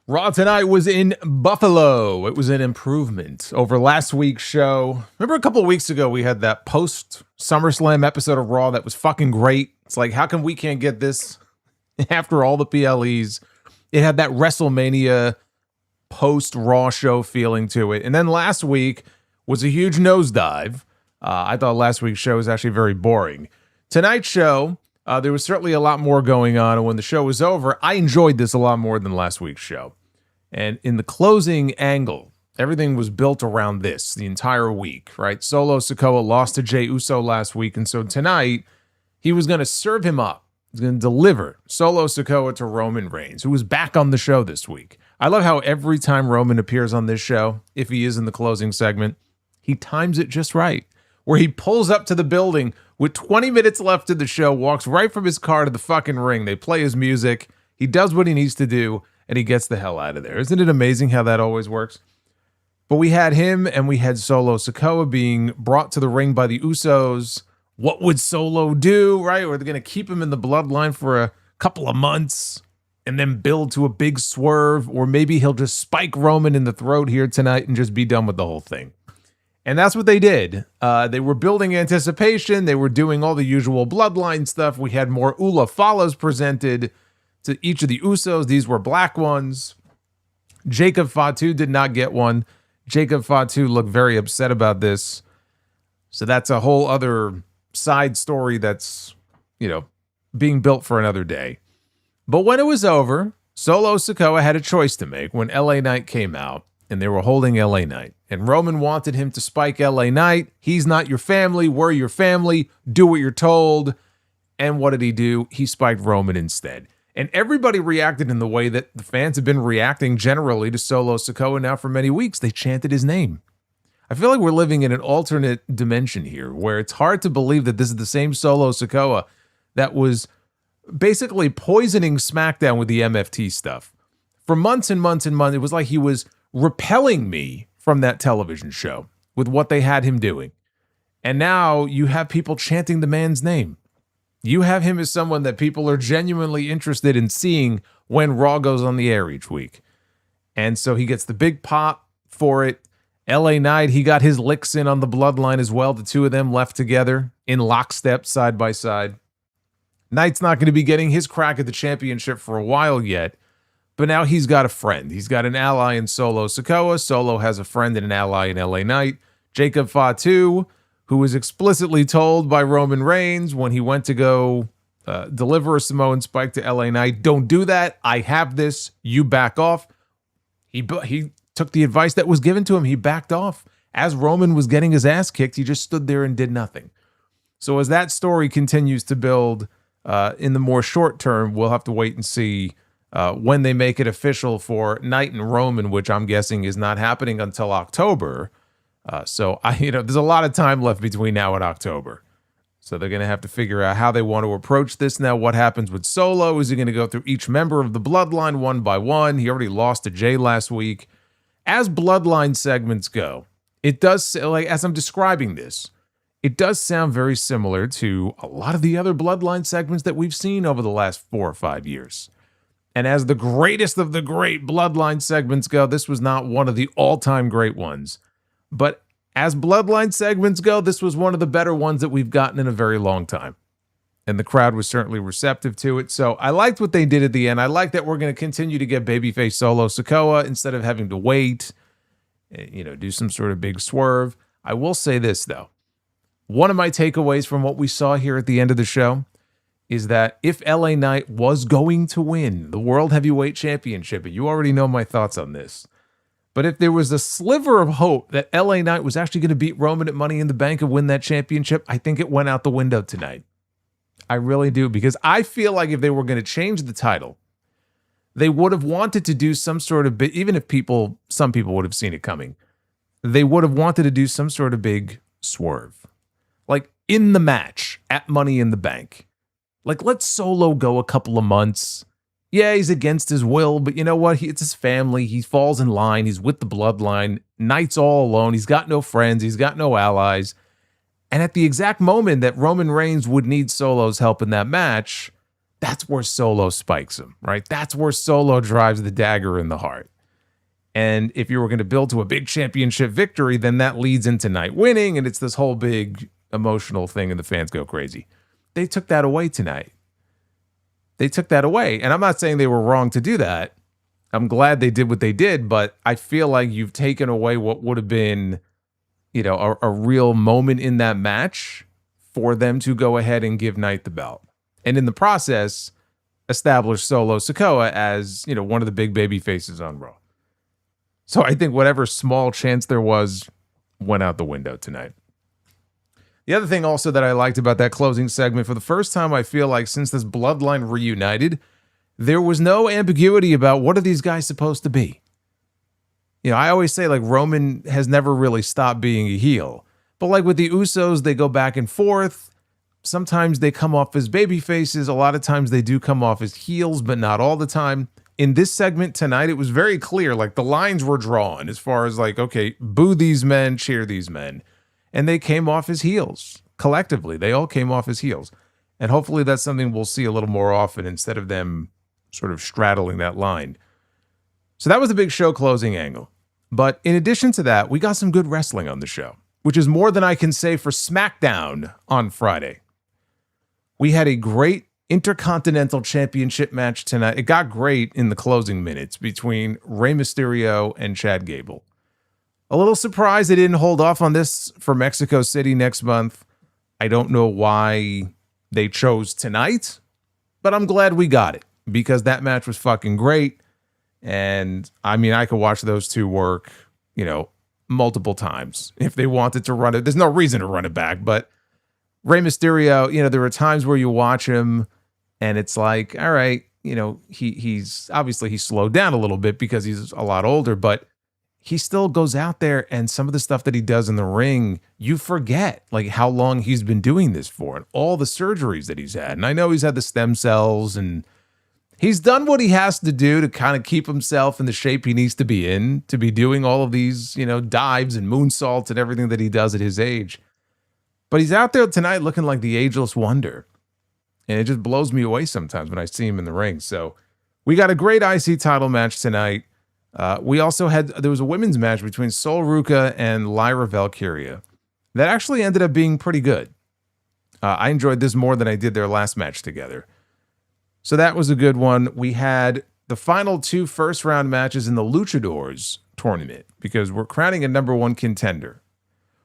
Raw tonight was in Buffalo. It was an improvement over last week's show. Remember a couple of weeks ago, we had that post SummerSlam episode of Raw that was fucking great. It's like, how come we can't get this after all the PLEs? It had that WrestleMania post Raw show feeling to it. And then last week was a huge nosedive. I thought last week's show was actually very boring. Tonight's show, there was certainly a lot more going on, and when the show was over, I enjoyed this a lot more than last week's show. And in the closing angle, everything was built around this the entire week, right? Solo Sikoa lost to Jey Uso last week, and so tonight, he was going to serve him up. He's going to deliver Solo Sikoa to Roman Reigns, who was back on the show this week. I love how every time Roman appears on this show, if he is in the closing segment, he times it just right, where he pulls up to the building with 20 minutes left in the show, walks right from his car to the fucking ring. They play his music. He does what he needs to do, and he gets the hell out of there. Isn't it amazing how that always works? But we had him, and we had Solo Sikoa being brought to the ring by the Usos. What would Solo do, right? Or they're going to keep him in the bloodline for a couple of months and then build to a big swerve, or maybe he'll just spike Roman in the throat here tonight and just be done with the whole thing. And that's what they did. They were building anticipation. They were doing all the usual bloodline stuff. We had more Ula Follows presented to each of the Usos. These were black ones. Jacob Fatu did not get one. Jacob Fatu looked very upset about this. So that's a whole other side story that's, being built for another day. But when it was over, Solo Sikoa had a choice to make when LA Knight came out. And they were holding LA Knight. And Roman wanted him to spike LA Knight. He's not your family. We're your family. Do what you're told. And what did he do? He spiked Roman instead. And everybody reacted in the way that the fans have been reacting generally to Solo Sikoa now for many weeks. They chanted his name. I feel like we're living in an alternate dimension here where it's hard to believe that this is the same Solo Sikoa that was basically poisoning SmackDown with the MFT stuff. For months and months and months, it was like he was repelling me from that television show with what they had him doing. And now you have people chanting the man's name. You have him as someone that people are genuinely interested in seeing when Raw goes on the air each week. And so he gets the big pop for it. LA Knight, he got his licks in on the bloodline as well. The two of them left together in lockstep side by side. Knight's not going to be getting his crack at the championship for a while yet. But now he's got a friend. He's got an ally in Solo Sikoa. Solo has a friend and an ally in LA Knight. Jacob Fatu, who was explicitly told by Roman Reigns when he went to go deliver a Samoan spike to LA Knight, don't do that. I have this. You back off. He took the advice that was given to him. He backed off. As Roman was getting his ass kicked, he just stood there and did nothing. So as that story continues to build in the more short term, we'll have to wait and see when they make it official for Knight and Roman, which I'm guessing is not happening until October. So there's a lot of time left between now and October. So they're going to have to figure out how they want to approach this now. What happens with Solo? Is he going to go through each member of the bloodline one by one? He already lost to Jey last week. As bloodline segments go, it does, like as I'm describing this, it does sound very similar to a lot of the other bloodline segments that we've seen over the last 4 or 5 years. And as the greatest of the great bloodline segments go, this was not one of the all-time great ones. But as bloodline segments go, this was one of the better ones that we've gotten in a very long time. And the crowd was certainly receptive to it. So I liked what they did at the end. I like that we're going to continue to get babyface Solo Sikoa instead of having to wait, do some sort of big swerve. I will say this, though. One of my takeaways from what we saw here at the end of the show is that if LA Knight was going to win the World Heavyweight Championship, and you already know my thoughts on this, but if there was a sliver of hope that LA Knight was actually going to beat Roman at Money in the Bank and win that championship, I think it went out the window tonight. I really do, because I feel like if they were going to change the title, they would have wanted to do some sort of, even if some people would have seen it coming, they would have wanted to do some sort of big swerve. Like in the match at Money in the Bank. Like, let Solo go a couple of months. Yeah, he's against his will, but you know what? It's his family. He falls in line. He's with the bloodline. Knight's all alone. He's got no friends. He's got no allies. And at the exact moment that Roman Reigns would need Solo's help in that match, that's where Solo spikes him, right? That's where Solo drives the dagger in the heart. And if you were going to build to a big championship victory, then that leads into night winning, and it's this whole big emotional thing, and the fans go crazy. They took that away tonight. They took that away. And I'm not saying they were wrong to do that. I'm glad they did what they did, but I feel like you've taken away what would have been, a real moment in that match for them to go ahead and give Knight the belt. And in the process, establish Solo Sikoa as, one of the big baby faces on Raw. So I think whatever small chance there was went out the window tonight. The other thing also that I liked about that closing segment, for the first time I feel like since this bloodline reunited, there was no ambiguity about what are these guys supposed to be. I always say like Roman has never really stopped being a heel. But like with the Usos, they go back and forth. Sometimes they come off as baby faces. A lot of times they do come off as heels, but not all the time. In this segment tonight, it was very clear, like the lines were drawn as far as like, okay, boo these men, cheer these men. And they came off as heels. Collectively, they all came off as heels. And hopefully that's something we'll see a little more often instead of them sort of straddling that line. So that was the big show closing angle. But in addition to that, we got some good wrestling on the show, which is more than I can say for SmackDown on Friday. We had a great Intercontinental Championship match tonight. It got great in the closing minutes between Rey Mysterio and Chad Gable. A little surprised they didn't hold off on this for Mexico City next month. I don't know why they chose tonight, but I'm glad we got it because that match was fucking great. And I mean, I could watch those two work, multiple times if they wanted to run it. There's no reason to run it back, but Rey Mysterio, there were times where you watch him and it's like, all right, he's obviously he slowed down a little bit because he's a lot older, but he still goes out there and some of the stuff that he does in the ring, you forget like how long he's been doing this for and all the surgeries that he's had. And I know he's had the stem cells and he's done what he has to do to kind of keep himself in the shape he needs to be in, to be doing all of these, dives and moonsaults and everything that he does at his age. But he's out there tonight looking like the ageless wonder. And it just blows me away sometimes when I see him in the ring. So we got a great IC title match tonight. We also there was a women's match between Sol Ruca and Lyra Valkyria that actually ended up being pretty good. I enjoyed this more than I did their last match together. So that was a good one. We had the final two first round matches in the Luchadors tournament because we're crowning a number one contender,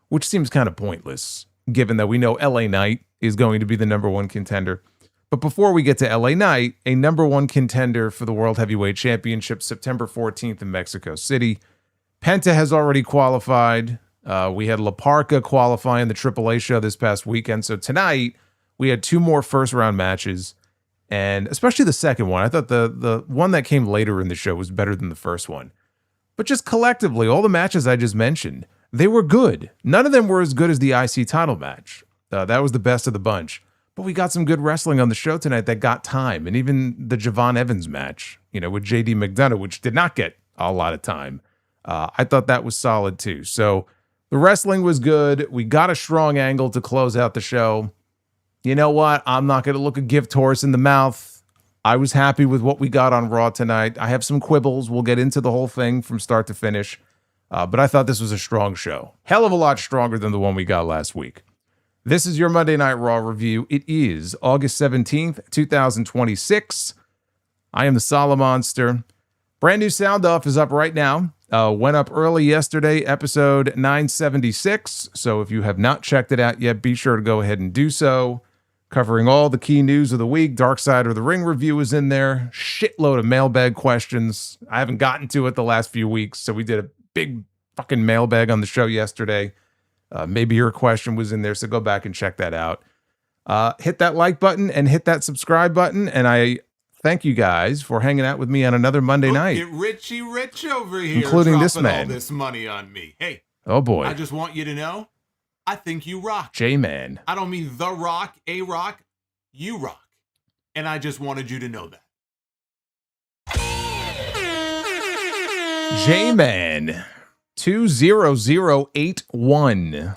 which seems kind of pointless given that we know LA Knight is going to be the number one contender. But before we get to LA Knight, a number one contender for the World Heavyweight Championship, September 14th in Mexico City. Penta has already qualified. We had La Parca qualify in the AAA show this past weekend. So tonight, we had two more first-round matches, and especially the second one. I thought the one that came later in the show was better than the first one. But just collectively, all the matches I just mentioned, they were good. None of them were as good as the IC title match. That was the best of the bunch. But we got some good wrestling on the show tonight that got time. And even the Javon Evans match, with JD McDonough, which did not get a lot of time. I thought that was solid too. So the wrestling was good. We got a strong angle to close out the show. You know what? I'm not going to look a gift horse in the mouth. I was happy with what we got on Raw tonight. I have some quibbles. We'll get into the whole thing from start to finish. But I thought this was a strong show. Hell of a lot stronger than the one we got last week. This is your Monday Night Raw review. It is August 17th, 2026. I am the Solomonster. Brand new sound off is up right now. Went up early yesterday, episode 976. So if you have not checked it out yet, be sure to go ahead and do so. Covering all the key news of the week. Dark Side of the Ring review is in there. Shitload of mailbag questions. I haven't gotten to it the last few weeks, so we did a big fucking mailbag on the show yesterday. Maybe your question was in there, so go back and check that out. Hit that like button and hit that subscribe button, and I thank you guys for hanging out with me on another Monday night. Get Richie Rich over here, including this man. All this money on me. Hey, oh boy! I just want you to know, I think you rock, J-Man. I don't mean the Rock, a Rock, you rock, and I just wanted you to know that. J-Man. 20081.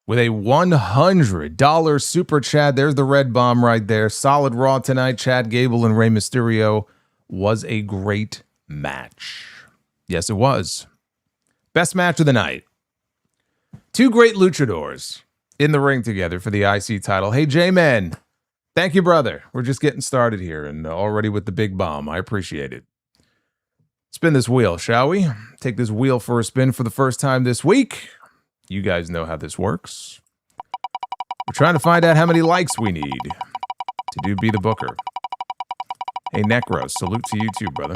with a $100 super chat. There's the red bomb right there. Solid Raw tonight. Chad Gable and Rey Mysterio was a great match. Yes, it was. Best match of the night. Two great luchadors in the ring together for the IC title. Hey, J-Man. Thank you, brother. We're just getting started here and already with the big bomb. I appreciate it. Spin this wheel, shall we? Take this wheel for a spin for the first time this week. You guys know how this works. We're trying to find out how many likes we need to do Be the Booker. Hey, Necros, salute to you too, brother.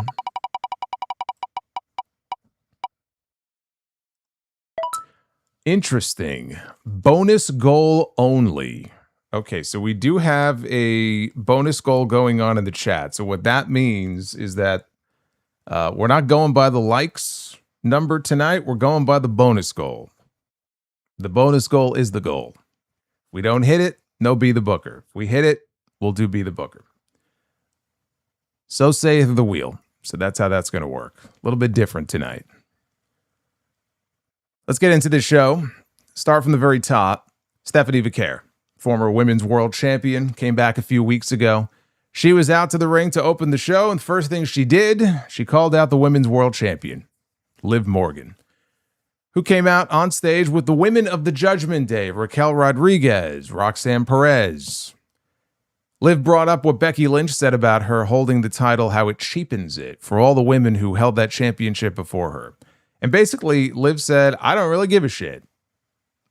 Interesting. Bonus goal only. Okay, so we do have a bonus goal going on in the chat. So what that means is that we're not going by the likes number tonight. We're going by the bonus goal. The bonus goal is the goal. We don't hit it, no Be the Booker. If we hit it, we'll do Be the Booker. So saith the wheel. So that's how that's going to work. A little bit different tonight. Let's get into this show. Start from the very top. Stephanie Vaquer, former women's world champion, came back a few weeks ago. She was out to the ring to open the show, and the first thing she did, she called out the women's world champion, Liv Morgan, who came out on stage with the women of the Judgment Day, Raquel Rodriguez, Roxanne Perez. Liv brought up what Becky Lynch said about her holding the title, how it cheapens it for all the women who held that championship before her. And basically, Liv said, I don't really give a shit.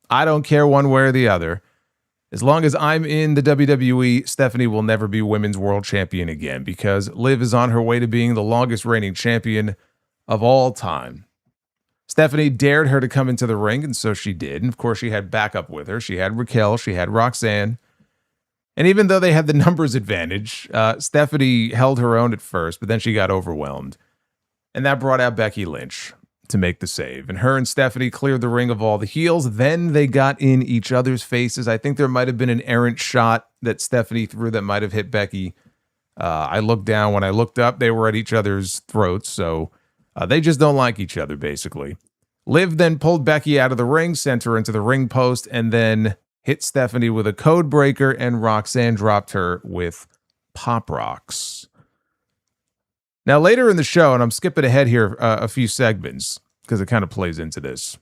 I don't care one way or the other. As long as I'm in the WWE, Stephanie will never be women's world champion again because Liv is on her way to being the longest reigning champion of all time. Stephanie dared her to come into the ring, and so she did. And of course, she had backup with her. She had Raquel, she had Roxanne. And even though they had the numbers advantage, Stephanie held her own at first, but then she got overwhelmed. And that brought out Becky Lynch to make the save. And her and Stephanie cleared the ring of all the heels. Then they got in each other's faces. I think there might have been an errant shot that Stephanie threw that might have hit Becky. I looked down. When I looked up, they were at each other's throats. So they just don't like each other, basically. Liv then pulled Becky out of the ring, sent her into the ring post, and then hit Stephanie with a code breaker, and Roxanne dropped her with Pop Rocks. Now, later in the show, and I'm skipping ahead here a few segments because it kind of plays into this,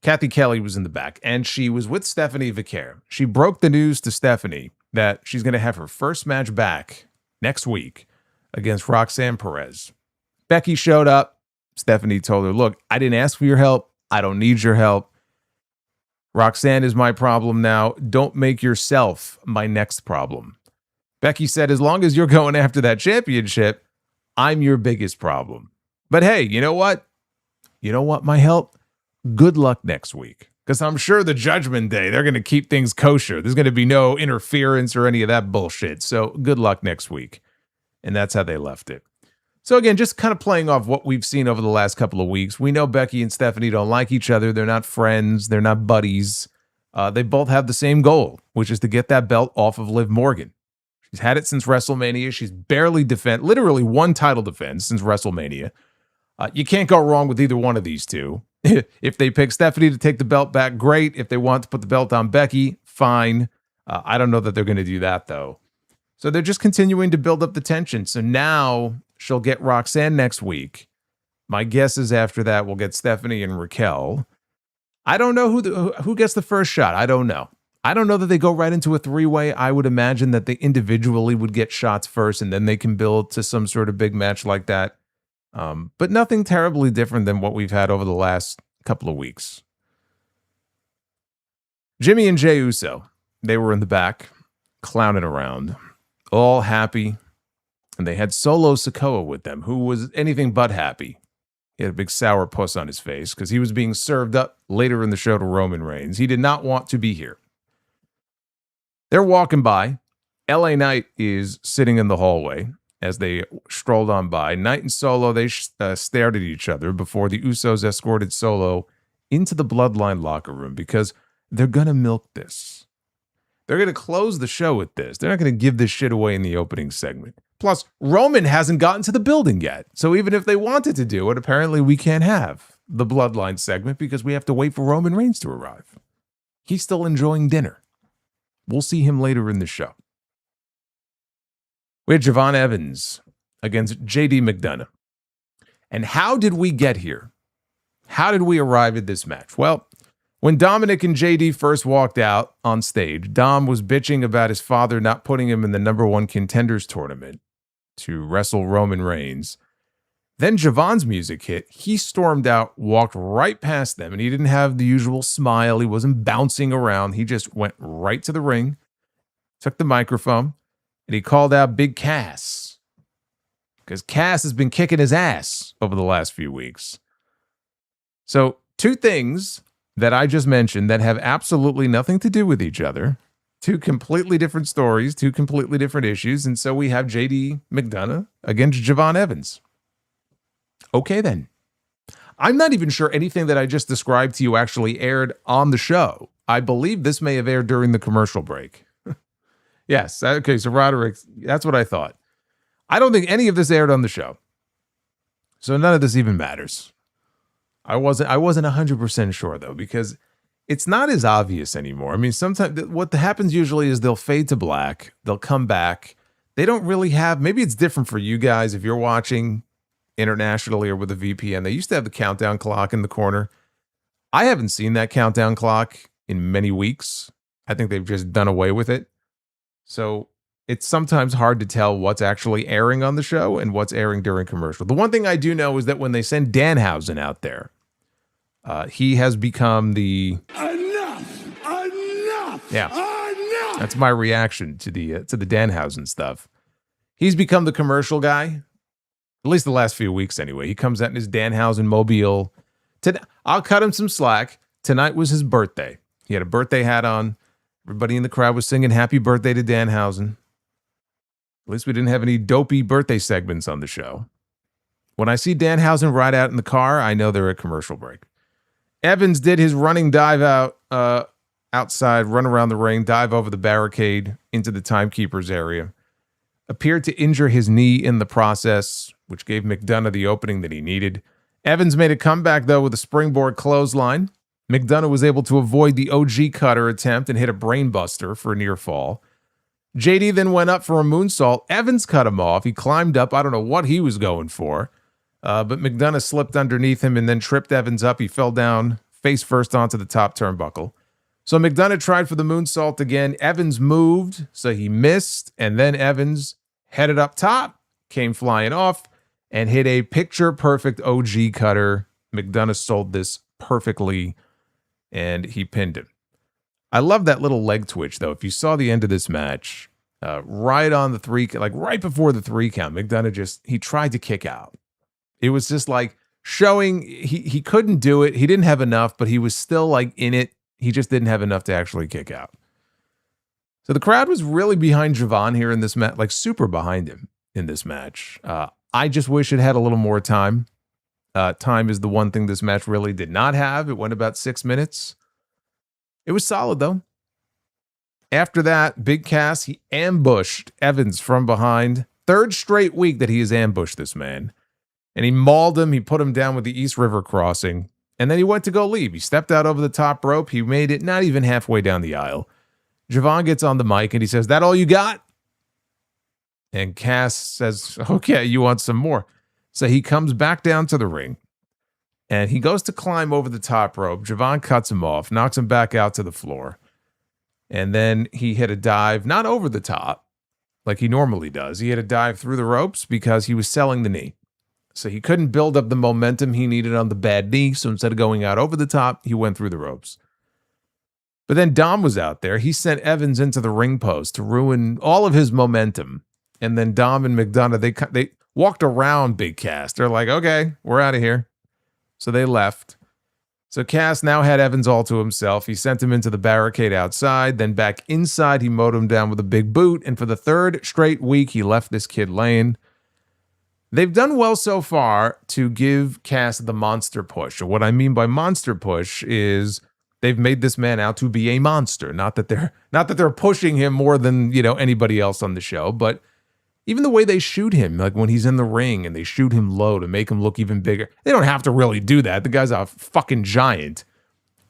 Kathy Kelly was in the back, and she was with Stephanie Vaquer. She broke the news to Stephanie that she's going to have her first match back next week against Roxanne Perez. Becky showed up. Stephanie told her, look, I didn't ask for your help. I don't need your help. Roxanne is my problem now. Don't make yourself my next problem. Becky said, as long as you're going after that championship, I'm your biggest problem. But hey, you know what? You know what, my help? Good luck next week. Because I'm sure the Judgment Day, they're going to keep things kosher. There's going to be no interference or any of that bullshit. So good luck next week. And that's how they left it. So again, just kind of playing off what we've seen over the last couple of weeks. We know Becky and Stephanie don't like each other. They're not friends. They're not buddies. They both have the same goal, which is to get that belt off of Liv Morgan. She's had it since WrestleMania. She's barely literally one title defense since WrestleMania. You can't go wrong with either one of these two. If they pick Stephanie to take the belt back, great. If they want to put the belt on Becky, fine. I don't know that they're going to do that, though. So they're just continuing to build up the tension. So now she'll get Roxanne next week. My guess is after that, we'll get Stephanie and Raquel. I don't know who gets the first shot. I don't know. I don't know that they go right into a three-way. I would imagine that they individually would get shots first, and then they can build to some sort of big match like that. But nothing terribly different than what we've had over the last couple of weeks. Jimmy and Jey Uso, they were in the back, clowning around, all happy. And they had Solo Sikoa with them, who was anything but happy. He had a big sour puss on his face because he was being served up later in the show to Roman Reigns. He did not want to be here. They're walking by. LA Knight is sitting in the hallway as they strolled on by. Knight and Solo, they stared at each other before the Usos escorted Solo into the Bloodline locker room because they're going to milk this. They're going to close the show with this. They're not going to give this shit away in the opening segment. Plus, Roman hasn't gotten to the building yet. So even if they wanted to do it, apparently we can't have the Bloodline segment because we have to wait for Roman Reigns to arrive. He's still enjoying dinner. We'll see him later in the show. We had Javon Evans against JD McDonough. And how did we get here? How did we arrive at this match? Well, when Dominic and JD first walked out on stage, Dom was bitching about his father not putting him in the #1 contenders tournament to wrestle Roman Reigns. Then Javon's music hit. He stormed out, walked right past them, and he didn't have the usual smile. He wasn't bouncing around. He just went right to the ring, took the microphone, and he called out Big Cass. Because Cass has been kicking his ass over the last few weeks. So, two things that I just mentioned that have absolutely nothing to do with each other. Two completely different stories, two completely different issues. And so we have JD McDonough against Javon Evans. Okay, then. I'm not even sure anything that I just described to you actually aired on the show. I believe this may have aired during the commercial break. Yes, okay, so Roderick, that's what I thought. I don't think any of this aired on the show. So none of this even matters. I wasn't 100% sure, though, because it's not as obvious anymore. I mean, sometimes what happens usually is they'll fade to black. They'll come back. They don't really have, maybe it's different for you guys if you're watching internationally or with a VPN. They used to have the countdown clock in the corner. I haven't seen that countdown clock in many weeks. I think they've just done away with it. So it's sometimes hard to tell what's actually airing on the show and what's airing during commercial. The one thing I do know is that when they send Danhausen out there, he has become the enough. Yeah, enough. That's my reaction to the Danhausen stuff. He's become the commercial guy, at least the last few weeks anyway. He comes out in his Danhausen mobile. I'll cut him some slack. Tonight was his birthday. He had a birthday hat on. Everybody in the crowd was singing happy birthday to Danhausen. At least we didn't have any dopey birthday segments on the show. When I see Danhausen ride out in the car, I know they're at commercial break. Evans did his running dive outside, run around the ring, dive over the barricade into the timekeeper's area. Appeared to injure his knee in the process, which gave McDonough the opening that he needed. Evans made a comeback, though, with a springboard clothesline. McDonough was able to avoid the OG cutter attempt and hit a brainbuster for a near fall. JD then went up for a moonsault. Evans cut him off. He climbed up. I don't know what he was going for. But McDonough slipped underneath him and then tripped Evans up. He fell down face first onto the top turnbuckle. So McDonough tried for the moonsault again. Evans moved, so he missed. And then Evans headed up top, came flying off, and hit a picture-perfect OG cutter. McDonough sold this perfectly, and he pinned him. I love that little leg twitch, though. If you saw the end of this match, right on the three, like right before the 3 count, McDonough he tried to kick out. It was just like showing he couldn't do it. He didn't have enough, but he was still like in it. He just didn't have enough to actually kick out. So the crowd was really behind Javon here in this match, like super behind him in this match. I just wish it had a little more time. Time is the one thing this match really did not have. It went about 6 minutes. It was solid, though. After that, Big Cass, he ambushed Evans from behind. 3rd straight week that he has ambushed this man. And he mauled him. He put him down with the East River crossing. And then he went to go leave. He stepped out over the top rope. He made it not even halfway down the aisle. Javon gets on the mic and he says, "That all you got?" And Cass says, "Okay, you want some more?" So he comes back down to the ring. And he goes to climb over the top rope. Javon cuts him off, knocks him back out to the floor. And then he hit a dive, not over the top, like he normally does. He hit a dive through the ropes because he was selling the knee. So he couldn't build up the momentum he needed on the bad knee. So instead of going out over the top, he went through the ropes. But then Dom was out there. He sent Evans into the ring post to ruin all of his momentum. And then Dom and McDonough, they walked around Big Cass. They're like, "Okay, we're out of here." So they left. So Cass now had Evans all to himself. He sent him into the barricade outside. Then back inside, he mowed him down with a big boot. And for the 3rd straight week, he left this kid laying. They've done well so far to give Cass the monster push. What I mean by monster push is they've made this man out to be a monster. Not that they're pushing him more than, anybody else on the show, but even the way they shoot him, like when he's in the ring and they shoot him low to make him look even bigger. They don't have to really do that. The guy's a fucking giant.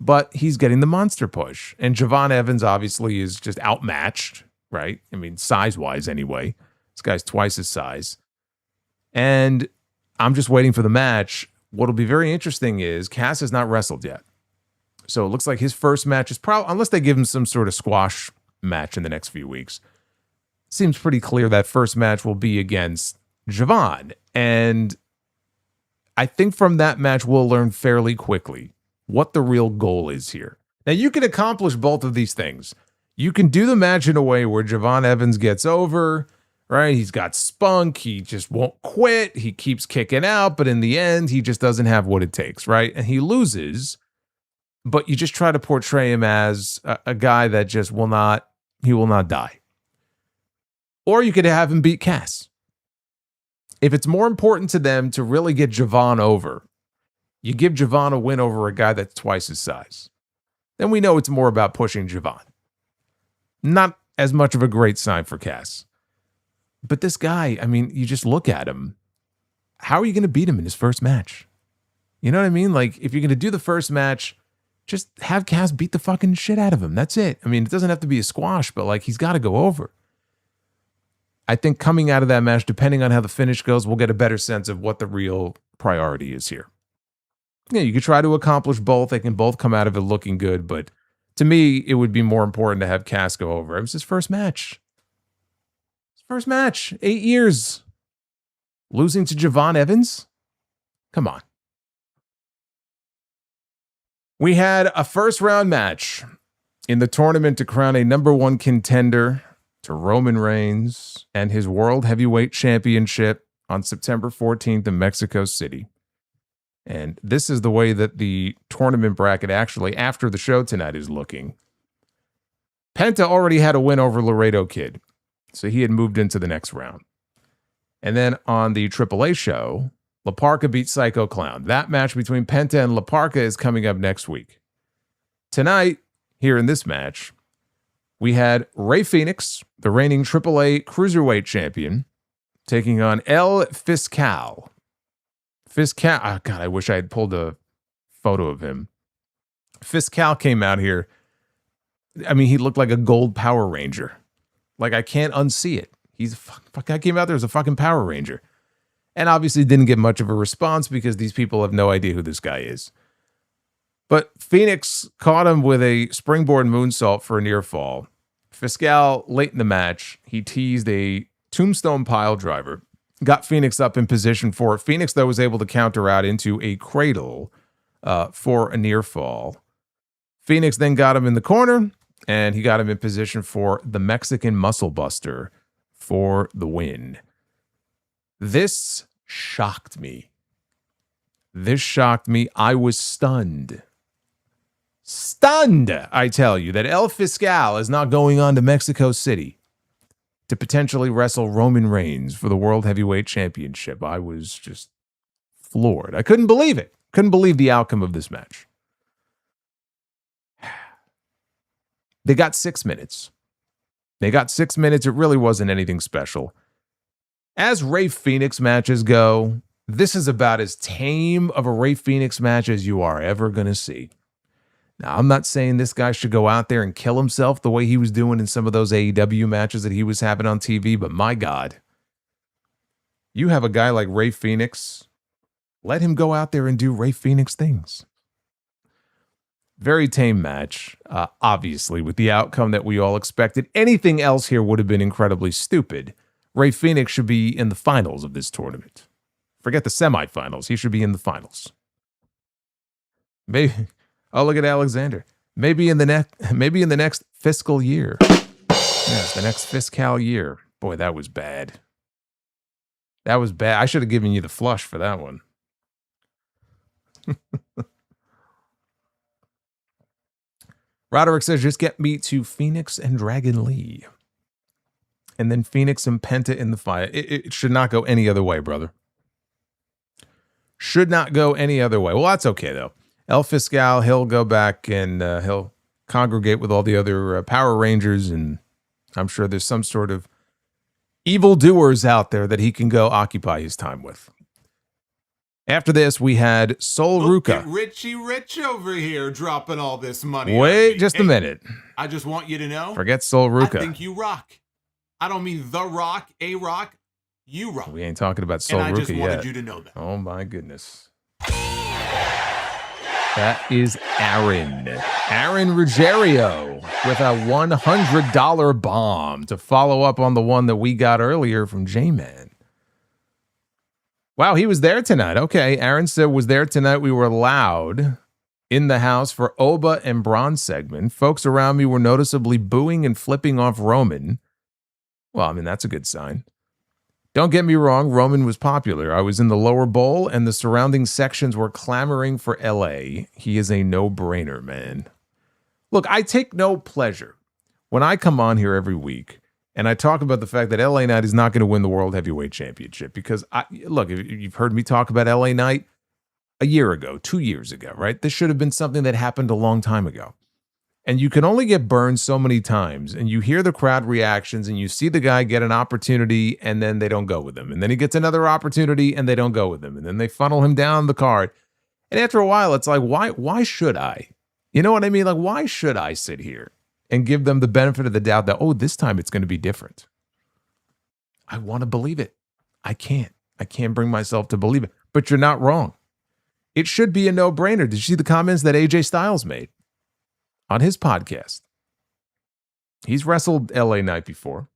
but he's getting the monster push. And Javon Evans obviously is just outmatched, right? I mean, size-wise anyway. This guy's twice his size. And I'm just waiting for the match. What'll be very interesting is Cass has not wrestled yet. So it looks like his first match is probably, unless they give him some sort of squash match in the next few weeks, seems pretty clear that first match will be against Javon. And I think from that match, we'll learn fairly quickly what the real goal is here. Now, you can accomplish both of these things. You can do the match in a way where Javon Evans gets over, right? He's got spunk. He just won't quit. He keeps kicking out, but in the end, he just doesn't have what it takes, right? And he loses, but you just try to portray him as a guy that just will not die. Or you could have him beat Cass. If it's more important to them to really get Javon over, you give Javon a win over a guy that's twice his size. Then we know it's more about pushing Javon. Not as much of a great sign for Cass. But this guy, I mean, you just look at him. How are you going to beat him in his first match? You know what I mean? Like, if you're going to do the first match, just have Cass beat the fucking shit out of him. That's it. I mean, it doesn't have to be a squash, but like, he's got to go over. I think coming out of that match, depending on how the finish goes, we'll get a better sense of what the real priority is here. Yeah, you could try to accomplish both. They can both come out of it looking good, but to me, it would be more important to have Cass go over. It was his first match. His first match, 8 years. Losing to Javon Evans? Come on. We had a first round match in the tournament to crown a number one contender to Roman Reigns and his World Heavyweight Championship on September 14th in Mexico City. And this is the way that the tournament bracket actually, after the show tonight, is looking. Penta already had a win over Laredo Kid, so he had moved into the next round. And then on the AAA show, La Parka beat Psycho Clown. That match between Penta and La Parka is coming up next week. Tonight, here in this match, we had Rey Fenix, the reigning AAA Cruiserweight Champion, taking on El Fiscal. Fiscal, oh God, I wish I had pulled a photo of him. Fiscal came out here. I mean, he looked like a gold Power Ranger. Like, I can't unsee it. He's a guy came out there as a fucking Power Ranger. And obviously didn't get much of a response because these people have no idea who this guy is. But Phoenix caught him with a springboard moonsault for a near fall. Fiscal, late in the match, he teased a tombstone pile driver, got Phoenix up in position for it. Phoenix, though, was able to counter out into a cradle for a near fall. Phoenix then got him in the corner, and he got him in position for the Mexican Muscle Buster for the win. This shocked me. I was stunned. Stunned, I tell you, that El Fiscal is not going on to Mexico City to potentially wrestle Roman Reigns for the World Heavyweight Championship. I was just floored. I couldn't believe it. Couldn't believe the outcome of this match. They got 6 minutes. It really wasn't anything special. As Rey Fenix matches go, this is about as tame of a Rey Fenix match as you are ever going to see. Now, I'm not saying this guy should go out there and kill himself the way he was doing in some of those AEW matches that he was having on TV, but my God, you have a guy like Rey Fenix, let him go out there and do Rey Fenix things. Very tame match, obviously, with the outcome that we all expected. Anything else here would have been incredibly stupid. Rey Fenix should be in the finals of this tournament. Forget the semifinals. He should be in the finals. Maybe. Oh, look at Alexander. Maybe in the next fiscal year. Yes, the next fiscal year. Boy, that was bad. I should have given you the flush for that one. Roderick says, just get me to Phoenix and Dragon Lee. And then Phoenix and Penta in the fight. It should not go any other way, brother. Should not go any other way. Well, that's okay, though. El Fiscal, he'll go back and he'll congregate with all the other Power Rangers, and I'm sure there's some sort of evildoers out there that he can go occupy his time with. After this, we had Sol Look Ruca. at Richie Rich over here dropping all this money. Wait just a minute. I just want you to know. Forget Sol Ruca. I think you rock. I don't mean The Rock, A Rock. You rock. We ain't talking about Sol Ruca yet. And I just wanted you to know that. Oh my goodness. That is Aaron Ruggiero with a $100 bomb to follow up on the one that we got earlier from J-Man. Wow, he was there tonight. Okay, Aaron said was there tonight. We were loud in the house for Oba and Braun's segment. Folks around me were noticeably booing and flipping off Roman. Well, I mean, that's a good sign. Don't get me wrong, Roman was popular. I was in the lower bowl, and the surrounding sections were clamoring for LA. He is a no-brainer, man. Look, I take no pleasure when I come on here every week and I talk about the fact that LA Knight is not going to win the World Heavyweight Championship because, look, you've heard me talk about LA Knight a year ago, 2 years ago, right? This should have been something that happened a long time ago. And you can only get burned so many times, and you hear the crowd reactions, and you see the guy get an opportunity, and then they don't go with him. And then he gets another opportunity, and they don't go with him. And then they funnel him down the card. And after a while, it's like, why should I? You know what I mean? Like, why should I sit here and give them the benefit of the doubt that, oh, this time it's going to be different? I want to believe it. I can't. I can't bring myself to believe it. But you're not wrong. It should be a no-brainer. Did you see the comments that AJ Styles made on his podcast? He's wrestled LA Knight before.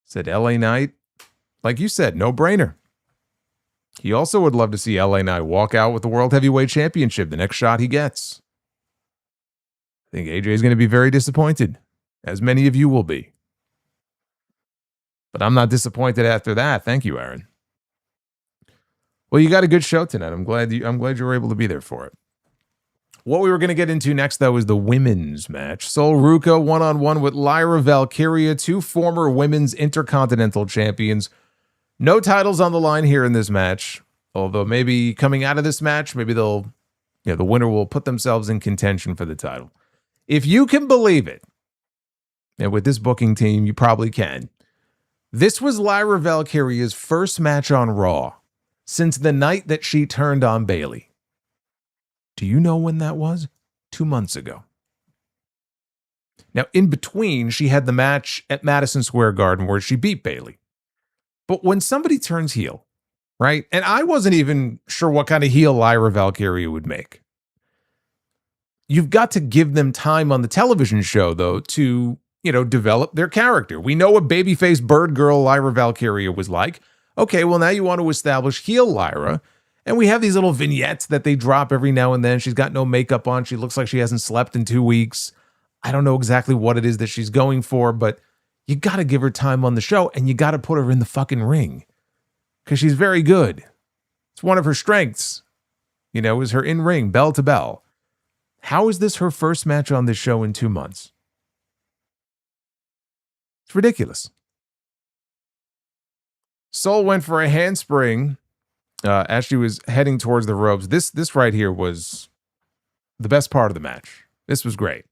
Said LA Knight, like you said, no-brainer. He also would love to see LA Knight walk out with the World Heavyweight Championship the next shot he gets. I think AJ is going to be very disappointed, as many of you will be. But I'm not disappointed after that. Thank you, Aaron. Well, you got a good show tonight. I'm glad you were able to be there for it. What we were going to get into next, though, is the women's match. Sol Ruca one-on-one with Lyra Valkyria, two former women's Intercontinental champions. No titles on the line here in this match, although maybe coming out of this match, maybe the winner will put themselves in contention for the title. If you can believe it, and with this booking team, you probably can, this was Lyra Valkyria's first match on Raw since the night that she turned on Bayley. Do you know when that was? 2 months ago. Now, in between, she had the match at Madison Square Garden where she beat Bayley. But when somebody turns heel, right? And I wasn't even sure what kind of heel Lyra Valkyria would make. You've got to give them time on the television show, though, to, develop their character. We know what babyface bird girl Lyra Valkyria was like. Okay, well, now you want to establish heel Lyra. And we have these little vignettes that they drop every now and then. She's got no makeup on. She looks like she hasn't slept in 2 weeks. I don't know exactly what it is that she's going for, but you got to give her time on the show, and you got to put her in the fucking ring because she's very good. It's one of her strengths, is her in-ring, bell to bell. How is this her first match on this show in 2 months? It's ridiculous. Sol went for a handspring as she was heading towards the ropes. This right here was the best part of the match. This was great.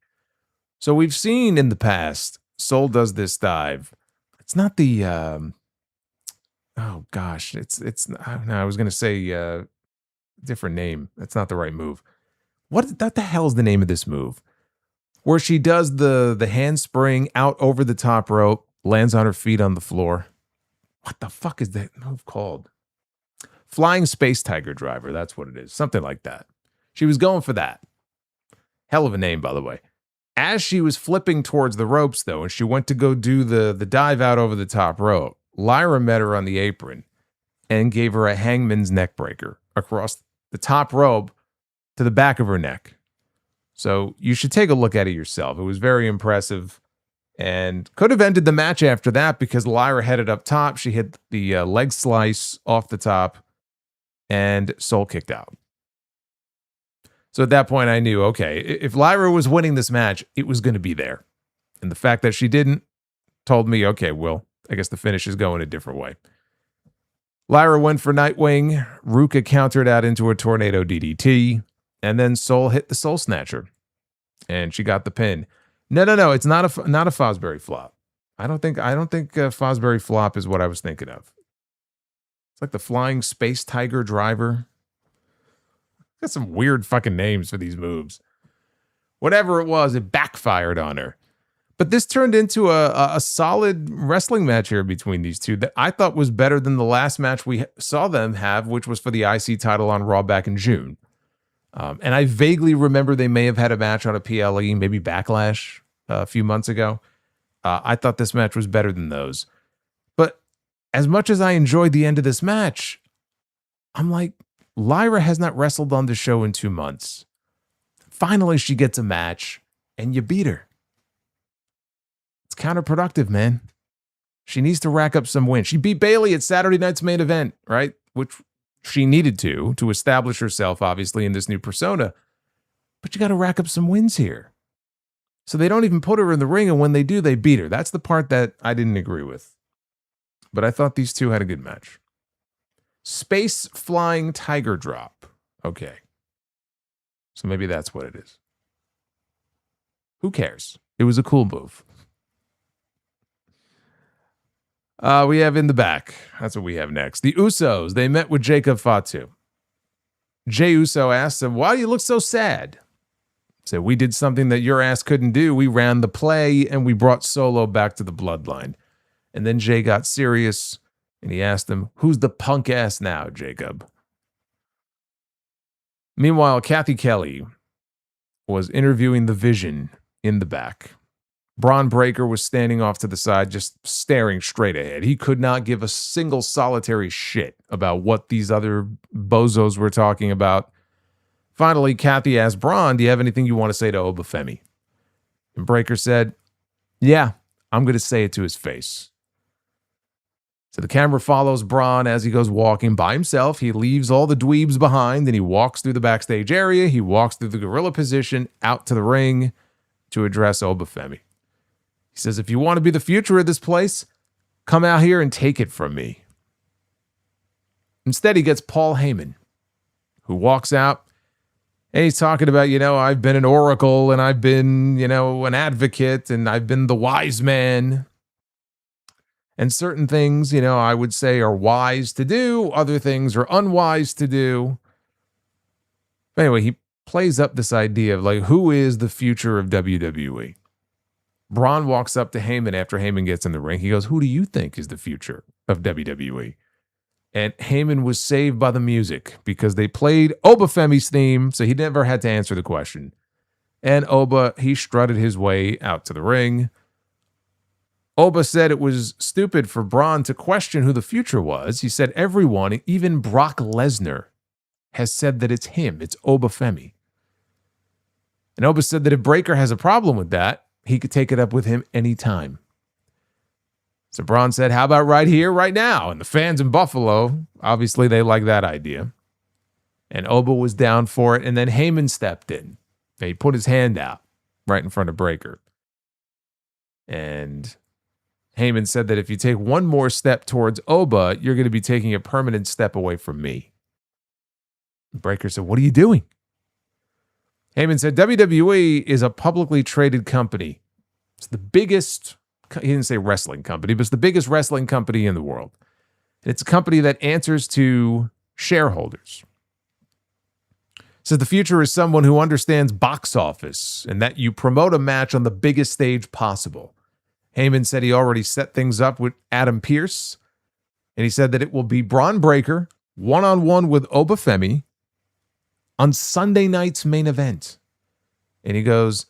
So we've seen in the past, Sol does this dive. It's not the, oh gosh, I was going to say different name. That's not the right move. What the hell is the name of this move? Where she does the handspring out over the top rope, lands on her feet on the floor. What the fuck is that move called? Flying Space Tiger Driver, that's what it is. Something like that. She was going for that. Hell of a name, by the way. As she was flipping towards the ropes, though, and she went to go do the dive out over the top rope, Lyra met her on the apron and gave her a hangman's neck breaker across the top rope to the back of her neck. So you should take a look at it yourself. It was very impressive and could have ended the match after that because Lyra headed up top. She hit the leg slice off the top and Sol kicked out. So at that point, I knew, okay, if Lyra was winning this match, it was going to be there. And the fact that she didn't told me, okay, well, I guess the finish is going a different way. Lyra went for Nightwing. Ruca countered out into a tornado DDT. And then Sol hit the Soul Snatcher. And she got the pin. No, it's not a Fosbury flop. I don't think Fosbury flop is what I was thinking of. It's like the Flying Space Tiger Driver. Got some weird fucking names for these moves. Whatever it was, it backfired on her. But this turned into a solid wrestling match here between these two that I thought was better than the last match we saw them have, which was for the IC title on Raw back in June. And I vaguely remember they may have had a match on a PLE, maybe Backlash a few months ago. I thought this match was better than those. But as much as I enjoyed the end of this match, I'm like, Lyra has not wrestled on the show in 2 months. Finally, she gets a match, and you beat her. It's counterproductive, man. She needs to rack up some wins. She beat Bayley at Saturday night's main event, right? Which she needed to establish herself, obviously, in this new persona. But you got to rack up some wins here. So they don't even put her in the ring, and when they do, they beat her. That's the part that I didn't agree with. But I thought these two had a good match. Space Flying Tiger Drop. Okay. So maybe that's what it is. Who cares? It was a cool move. We have in the back. That's what we have next. The Usos. They met with Jacob Fatu. Jey Uso asked him, "Why do you look so sad?" Said, "We did something that your ass couldn't do. We ran the play and we brought Solo back to the bloodline." And then Jay got serious and he asked him, "Who's the punk ass now, Jacob?" Meanwhile, Kathy Kelly was interviewing the Vision in the back. Braun Breaker was standing off to the side, just staring straight ahead. He could not give a single solitary shit about what these other bozos were talking about. Finally, Kathy asked Braun, "Do you have anything you want to say to Obafemi?" And Breaker said, "Yeah, I'm going to say it to his face." So the camera follows Braun as he goes walking by himself. He leaves all the dweebs behind, and he walks through the backstage area. He walks through the gorilla position out to the ring to address Obafemi. He says, "If you want to be the future of this place, come out here and take it from me." Instead, he gets Paul Heyman, who walks out, and he's talking about, I've been an oracle, and I've been, an advocate, and I've been the wise man. And certain things, I would say are wise to do. Other things are unwise to do. But anyway, he plays up this idea of who is the future of WWE? Braun walks up to Heyman after Heyman gets in the ring. He goes, "Who do you think is the future of WWE?" And Heyman was saved by the music because they played Obafemi's theme, so he never had to answer the question. And Oba, he strutted his way out to the ring. Oba said it was stupid for Braun to question who the future was. He said everyone, even Brock Lesnar, has said that it's him. It's Obafemi. And Oba said that if Breaker has a problem with that, he could take it up with him anytime. So Braun said, "How about right here, right now?" And the fans in Buffalo, obviously they like that idea. And Oba was down for it. And then Heyman stepped in. And he put his hand out right in front of Breaker. And Heyman said that if you take one more step towards Oba, you're going to be taking a permanent step away from me. Breaker said, "What are you doing?" Heyman said, "WWE is a publicly traded company. It's the biggest," he didn't say wrestling company, but it's the biggest wrestling company in the world. It's a company that answers to shareholders. So the future is someone who understands box office and that you promote a match on the biggest stage possible. Heyman said he already set things up with Adam Pearce, and he said that it will be Braun Breaker one-on-one with Obafemi on Sunday night's main event. And he goes,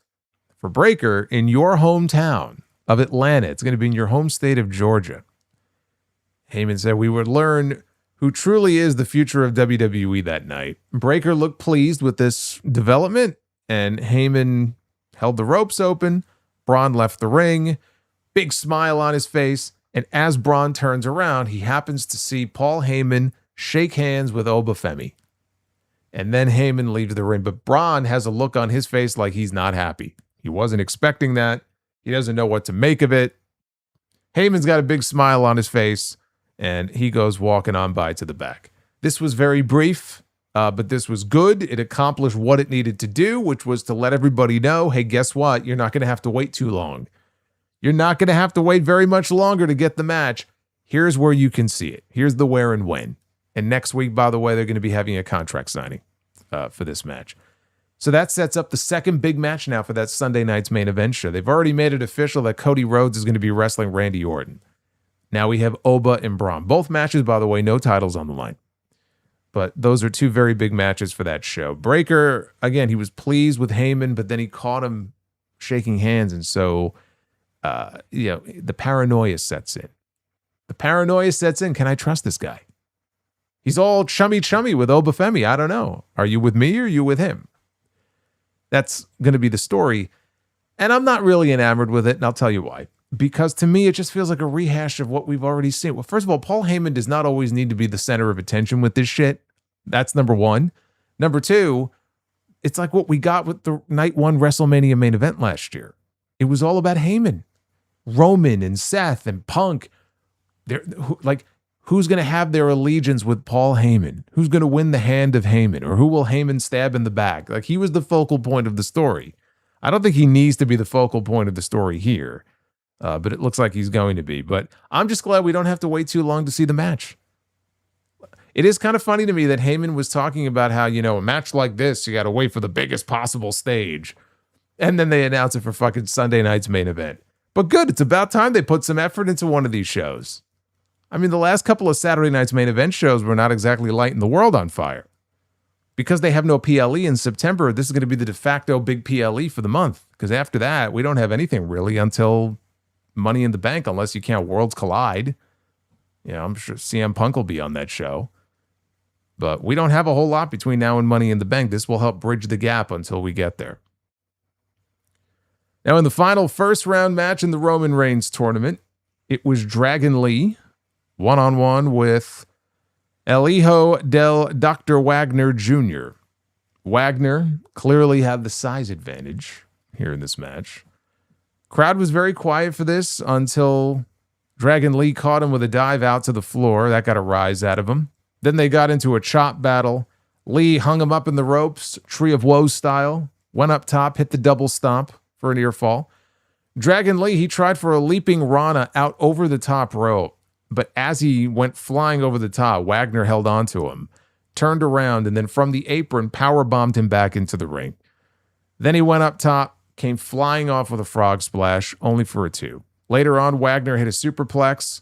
"For Breaker, in your hometown of Atlanta, it's going to be in your home state of Georgia." Heyman said we would learn who truly is the future of WWE that night. Breaker looked pleased with this development, and Heyman held the ropes open. Braun left the ring, big smile on his face, and as Braun turns around, he happens to see Paul Heyman shake hands with Obafemi. And then Heyman leaves the ring, but Braun has a look on his face like he's not happy. He wasn't expecting that. He doesn't know what to make of it. Heyman's got a big smile on his face, and he goes walking on by to the back. This was very brief, but this was good. It accomplished what it needed to do, which was to let everybody know, hey, guess what? You're not going to have to wait too long. You're not going to have to wait very much longer to get the match. Here's where you can see it. Here's the where and when. And next week, by the way, they're going to be having a contract signing. for this match. So that sets up the second big match now for that Sunday night's main event show. They've already made it official that Cody Rhodes is going to be wrestling Randy Orton. Now we have Oba and Braun. Both matches, by the way, no titles on the line. But those are two very big matches for that show. Breaker, again, he was pleased with Heyman, but then he caught him shaking hands. And so, the paranoia sets in. The paranoia sets in. Can I trust this guy? He's all chummy with Oba Femi. I don't know. Are you with me or are you with him? That's going to be the story. And I'm not really enamored with it, and I'll tell you why. Because to me, it just feels like a rehash of what we've already seen. Well, first of all, Paul Heyman does not always need to be the center of attention with this shit. That's number one. Number two, it's like what we got with the night one WrestleMania main event last year. It was all about Heyman, Roman and Seth and Punk. Who's going to have their allegiance with Paul Heyman? Who's going to win the hand of Heyman? Or who will Heyman stab in the back? Like, he was the focal point of the story. I don't think he needs to be the focal point of the story here, but it looks like he's going to be. But I'm just glad we don't have to wait too long to see the match. It is kind of funny to me that Heyman was talking about how, a match like this, you got to wait for the biggest possible stage. And then they announce it for fucking Sunday night's main event. But good, it's about time they put some effort into one of these shows. I mean, the last couple of Saturday night's main event shows were not exactly lighting the world on fire. Because they have no PLE in September, this is going to be the de facto big PLE for the month. Because after that, we don't have anything really until Money in the Bank, unless you count Worlds Collide. I'm sure CM Punk will be on that show. But we don't have a whole lot between now and Money in the Bank. This will help bridge the gap until we get there. Now, in the final first round match in the Roman Reigns tournament, it was Dragon Lee one-on-one with El Hijo de Dr. Wagner Jr. Wagner clearly had the size advantage here in this match. Crowd was very quiet for this until Dragon Lee caught him with a dive out to the floor. That got a rise out of him. Then they got into a chop battle. Lee hung him up in the ropes, Tree of Woe style, went up top, hit the double stomp for an ear fall. Dragon Lee, he tried for a leaping Rana out over the top rope, but as he went flying over the top, Wagner held on to him, turned around, and then from the apron, powerbombed him back into the ring. Then he went up top, came flying off with a frog splash, only for a 2. Later on, Wagner hit a superplex.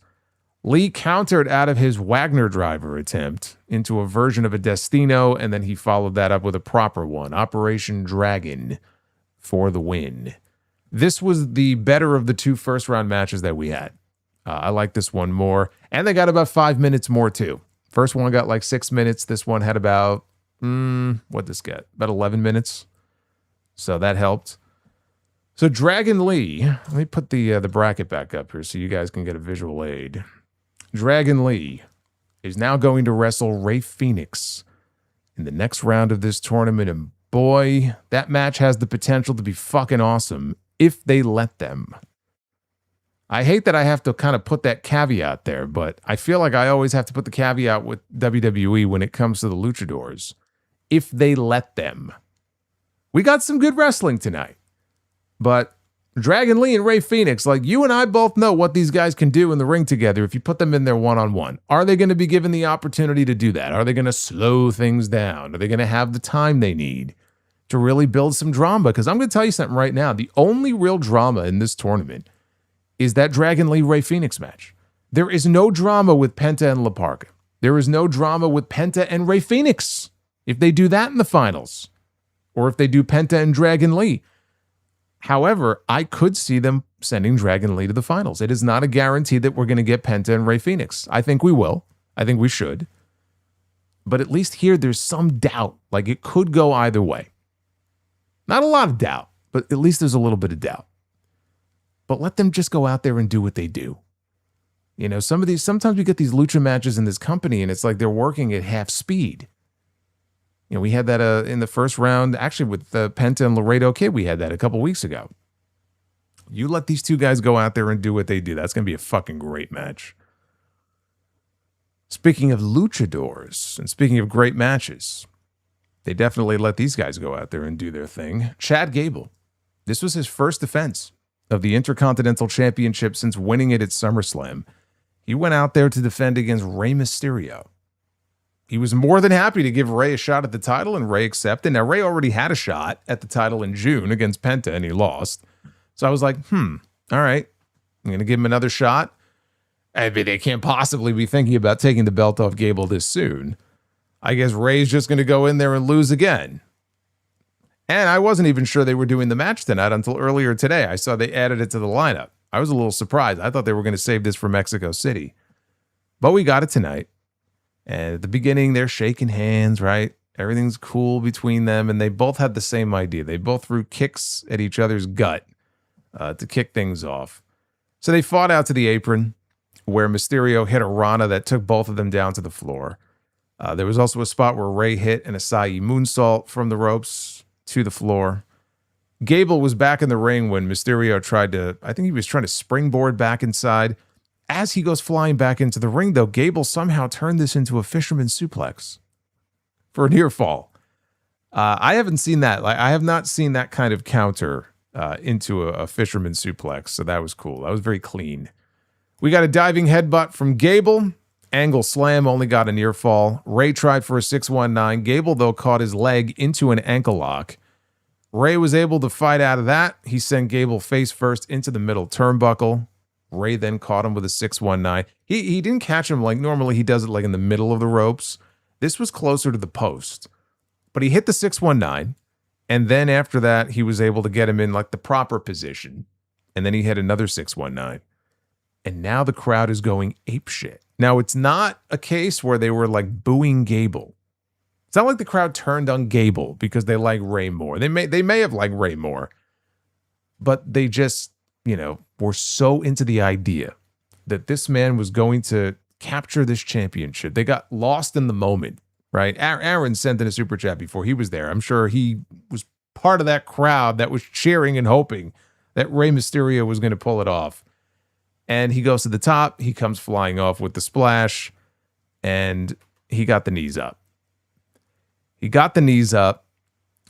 Lee countered out of his Wagner driver attempt into a version of a Destino, and then he followed that up with a proper one, Operation Dragon, for the win. This was the better of the 2 first-round matches that we had. I like this one more, and they got about 5 minutes more, too. First one got like 6 minutes. This one had about, what'd this get? About 11 minutes. So that helped. So Dragon Lee, let me put the bracket back up here so you guys can get a visual aid. Dragon Lee is now going to wrestle Rey Fenix in the next round of this tournament. And boy, that match has the potential to be fucking awesome if they let them. I hate that I have to kind of put that caveat there, but I feel like I always have to put the caveat with WWE when it comes to the luchadors. If they let them. We got some good wrestling tonight. But Dragon Lee and Rey Fenix, like you and I both know what these guys can do in the ring together if you put them in there one-on-one. Are they going to be given the opportunity to do that? Are they going to slow things down? Are they going to have the time they need to really build some drama? Because I'm going to tell you something right now. The only real drama in this tournament is that Dragon Lee Rey Fenix match. There is no drama with Penta and La Parka. There is no drama with Penta and Rey Fenix. If they do that in the finals, or if they do Penta and Dragon Lee. However, I could see them sending Dragon Lee to the finals. It is not a guarantee that we're going to get Penta and Rey Fenix. I think we will. I think we should. But at least here, there's some doubt. Like it could go either way. Not a lot of doubt, but at least there's a little bit of doubt. But let them just go out there and do what they do. You know, sometimes we get these lucha matches in this company and it's like they're working at half speed. You know, we had that in the first round, actually with Penta and Laredo Kid, we had that a couple weeks ago. You let these two guys go out there and do what they do. That's going to be a fucking great match. Speaking of luchadors and speaking of great matches, they definitely let these guys go out there and do their thing. Chad Gable. This was his first defense of the Intercontinental Championship since winning it at SummerSlam. He went out there to defend against Rey Mysterio. he was more than happy to give Rey a shot at the title, and Rey accepted. Now, Rey already had a shot at the title in June against Penta, and he lost. So I was like, all right, I'm going to give him another shot. I mean, they can't possibly be thinking about taking the belt off Gable this soon. I guess Rey's just going to go in there and lose again. And I wasn't even sure they were doing the match tonight until earlier today. I saw they added it to the lineup. I was a little surprised. I thought they were going to save this for Mexico City. But we got it tonight. And at the beginning, they're shaking hands, right? Everything's cool between them. And they both had the same idea. They both threw kicks at each other's gut to kick things off. So they fought out to the apron, where Mysterio hit a Rana that took both of them down to the floor. There was also a spot where Rey hit an SAIYAN moonsault from the ropes to the floor. Gable was back in the ring when Mysterio was trying to springboard back inside. As he goes flying back into the ring, though, Gable somehow turned this into a fisherman suplex for a near fall. I haven't seen that. I have not seen that kind of counter into a fisherman suplex, so that was cool. That was very clean. We got a diving headbutt from Gable. Angle slam, only got a near fall. Rey tried for a 619. Gable, though, caught his leg into an ankle lock. Rey was able to fight out of that. He sent Gable face first into the middle turnbuckle. Rey then caught him with a 619. He didn't catch him like normally he does it like in the middle of the ropes. This was closer to the post. But he hit the 619. And then after that, he was able to get him in like the proper position. And then he hit another 619. And now the crowd is going apeshit. Now, it's not a case where they were like booing Gable. It's not like the crowd turned on Gable because they like Rey more. They may have liked Rey more. But they just, were so into the idea that this man was going to capture this championship. They got lost in the moment, right? Aaron sent in a super chat before he was there. I'm sure he was part of that crowd that was cheering and hoping that Rey Mysterio was going to pull it off. And he goes to the top. He comes flying off with the splash. And he got the knees up.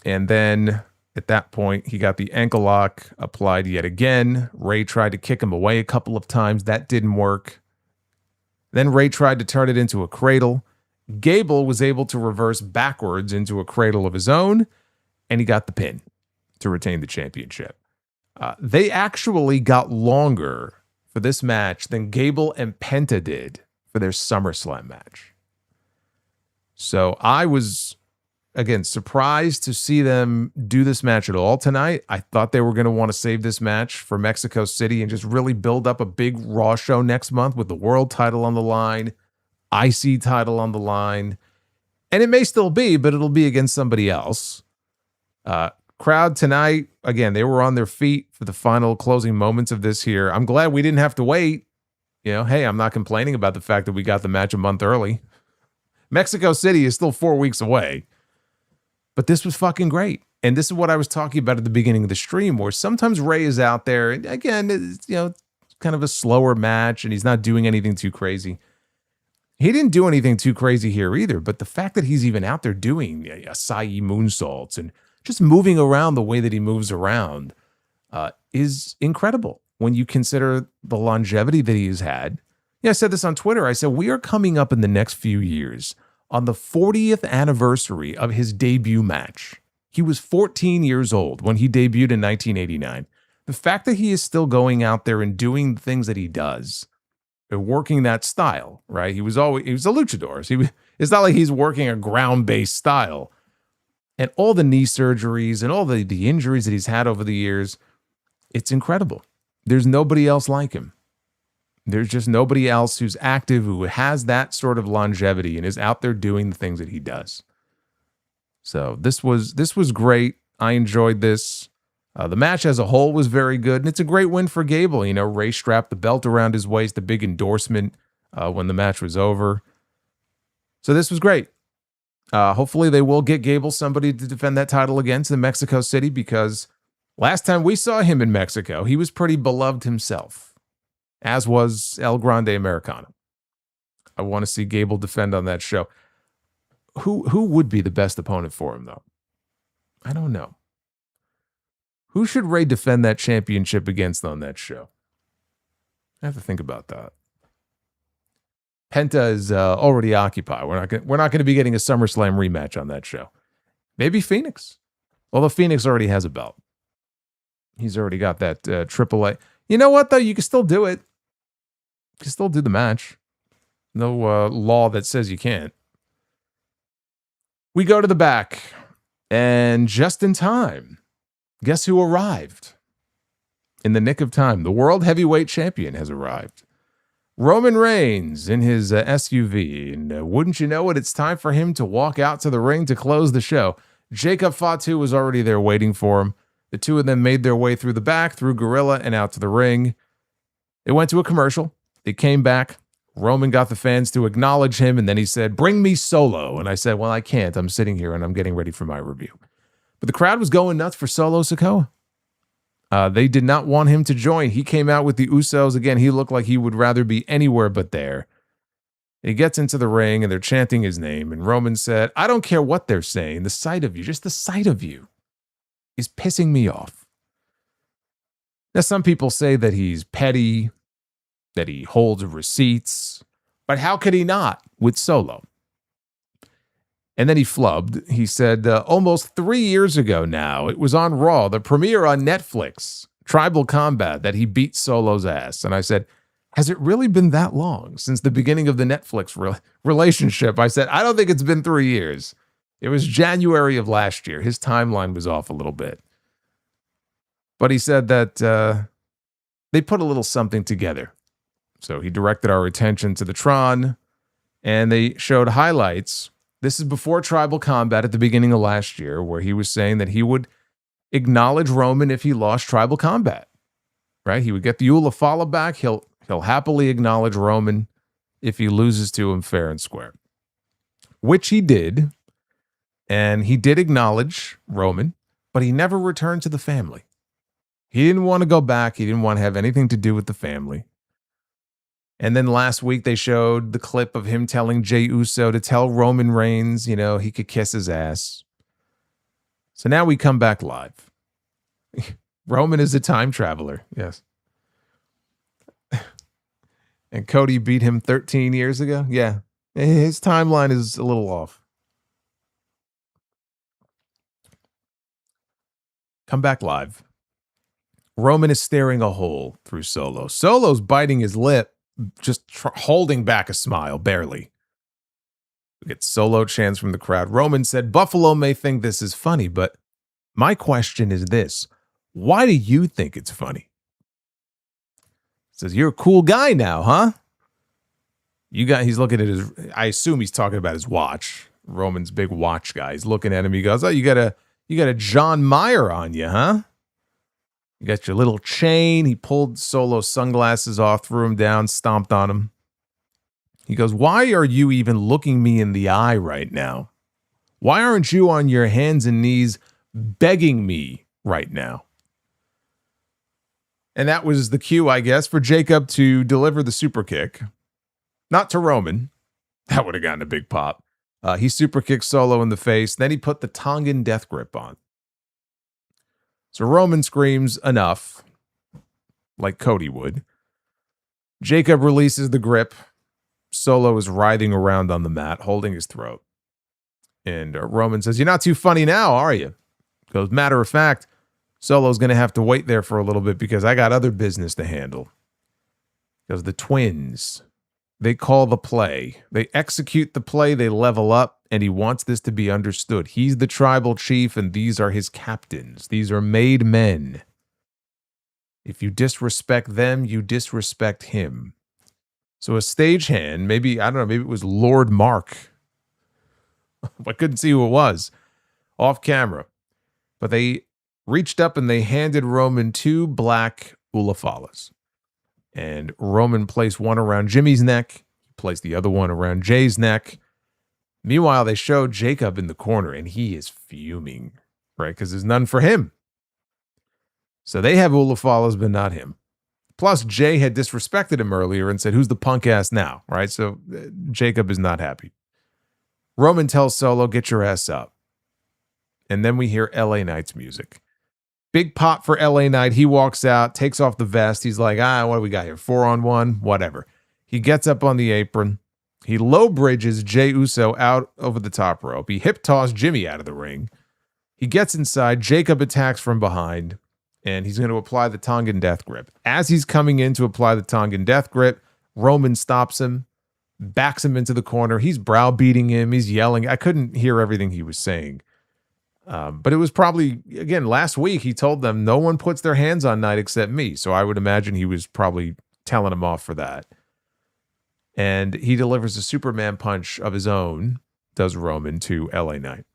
And then at that point, he got the ankle lock applied yet again. Rey tried to kick him away a couple of times. That didn't work. Then Rey tried to turn it into a cradle. Gable was able to reverse backwards into a cradle of his own. And he got the pin to retain the championship. They actually got longer for this match than Gable and Penta did for their SummerSlam match. So I was, again, surprised to see them do this match at all tonight. I thought they were going to want to save this match for Mexico City and just really build up a big Raw show next month with the world title on the line, IC title on the line. And it may still be, but it'll be against somebody else. Crowd tonight, again, they were on their feet for the final closing moments of this here. I'm glad we didn't have to wait. Hey, I'm not complaining about the fact that we got the match a month early. Mexico City is still 4 weeks away. But this was fucking great. And this is what I was talking about at the beginning of the stream, where sometimes Rey is out there, and again, it's, kind of a slower match, and he's not doing anything too crazy. He didn't do anything too crazy here either, but the fact that he's even out there doing SAIYAN moonsaults and just moving around the way that he moves around is incredible when you consider the longevity that he's had. I said this on Twitter. I said, we are coming up in the next few years on the 40th anniversary of his debut match. He was 14 years old when he debuted in 1989. The fact that he is still going out there and doing the things that he does, and working that style, right? He was a luchador. It's not like he's working a ground-based style. And all the knee surgeries and all the injuries that he's had over the years, it's incredible. There's nobody else like him. There's just nobody else who's active, who has that sort of longevity and is out there doing the things that he does. So this was great. I enjoyed this. The match as a whole was very good, and it's a great win for Gable. Rey strapped the belt around his waist, a big endorsement when the match was over. So this was great. Hopefully they will get Gable somebody to defend that title against in Mexico City, because last time we saw him in Mexico, he was pretty beloved himself, as was El Grande Americano. I want to see Gable defend on that show. Who would be the best opponent for him, though? I don't know. Who should Rey defend that championship against on that show? I have to think about that. Penta is already occupied. We're not going to be getting a SummerSlam rematch on that show. Maybe Phoenix. Although Phoenix already has a belt. He's already got that AAA. You know what, though? You can still do it. You can still do the match. No law that says you can't. We go to the back. And just in time, guess who arrived? In the nick of time, the World Heavyweight Champion has arrived. Roman Reigns in his SUV. And wouldn't you know it, it's time for him to walk out to the ring to close the show. Jacob Fatu was already there waiting for him. The two of them made their way through the back, through Gorilla, and out to the ring. They went to a commercial. They came back. Roman got the fans to acknowledge him, and then he said, "Bring me Solo." And I said, "Well, I can't. I'm sitting here, and I'm getting ready for my review." But the crowd was going nuts for Solo Sikoa. They did not want him to join. He came out with the Usos. Again, he looked like he would rather be anywhere but there. He gets into the ring, and they're chanting his name. And Roman said, "I don't care what they're saying. The sight of you, just the sight of you, is pissing me off." Now, some people say that he's petty, that he holds receipts. But how could he not with Solo? And then he flubbed. He said, almost 3 years ago now, it was on Raw, the premiere on Netflix, Tribal Combat, that he beat Solo's ass. And I said, has it really been that long since the beginning of the Netflix relationship? I said, I don't think it's been 3 years. It was January of last year. His timeline was off a little bit. But he said that they put a little something together. So he directed our attention to the Tron, and they showed highlights. This is before Tribal Combat at the beginning of last year, where he was saying that he would acknowledge Roman if he lost Tribal Combat. Right? He would get the Ulafala back. He'll happily acknowledge Roman if he loses to him fair and square. Which he did. And he did acknowledge Roman, but he never returned to the family. He didn't want to go back. He didn't want to have anything to do with the family. And then last week they showed the clip of him telling Jey Uso to tell Roman Reigns, he could kiss his ass. So now we come back live. Roman is a time traveler. Yes. And Cody beat him 13 years ago. Yeah. His timeline is a little off. Come back live. Roman is staring a hole through Solo. Solo's biting his lip, just holding back a smile, barely. We get Solo chants from the crowd. Roman said, Buffalo may think this is funny, but my question is this. Why do you think it's funny? He says, you're a cool guy now, huh? He's looking at his, I assume he's talking about his watch. Roman's big watch guy. He's looking at him. He goes, oh, you got a John Mayer on you, huh? You got your little chain. He pulled Solo's sunglasses off, threw him down, stomped on him. He goes, why are you even looking me in the eye right now? Why aren't you on your hands and knees begging me right now? And that was the cue, I guess, for Jacob to deliver the super kick. Not to Roman. That would have gotten a big pop. He super kicked Solo in the face. Then he put the Tongan death grip on. So Roman screams enough, like Cody would. Jacob releases the grip. Solo is writhing around on the mat, holding his throat. And Roman says, you're not too funny now, are you? He goes, matter of fact, Solo's going to have to wait there for a little bit because I got other business to handle. Because the twins, they call the play. They execute the play, they level up, and he wants this to be understood. He's the tribal chief, and these are his captains. These are made men. If you disrespect them, you disrespect him. So a stagehand, maybe it was Lord Mark. I couldn't see who it was. Off camera. But they reached up and they handed Roman 2 black Ulafalas. And Roman placed one around Jimmy's neck, placed the other one around Jay's neck. Meanwhile, they showed Jacob in the corner, and he is fuming, right? Because there's none for him. So they have Ulafalas, but not him. Plus, Jay had disrespected him earlier and said, who's the punk ass now, right? So Jacob is not happy. Roman tells Solo, get your ass up. And then we hear LA Knight's music. Big pop for LA Knight. He walks out, takes off the vest. He's like, what do we got here? 4-on-1? Whatever. He gets up on the apron. He low bridges Jey Uso out over the top rope. He hip tossed Jimmy out of the ring. He gets inside. Jacob attacks from behind, and he's going to apply the Tongan Death Grip. As he's coming in to apply the Tongan Death Grip, Roman stops him, backs him into the corner. He's browbeating him. He's yelling. I couldn't hear everything he was saying. But it was probably, again, last week he told them no one puts their hands on Knight except me. So I would imagine he was probably telling him off for that. And he delivers a Superman punch of his own, does Roman, to LA Knight.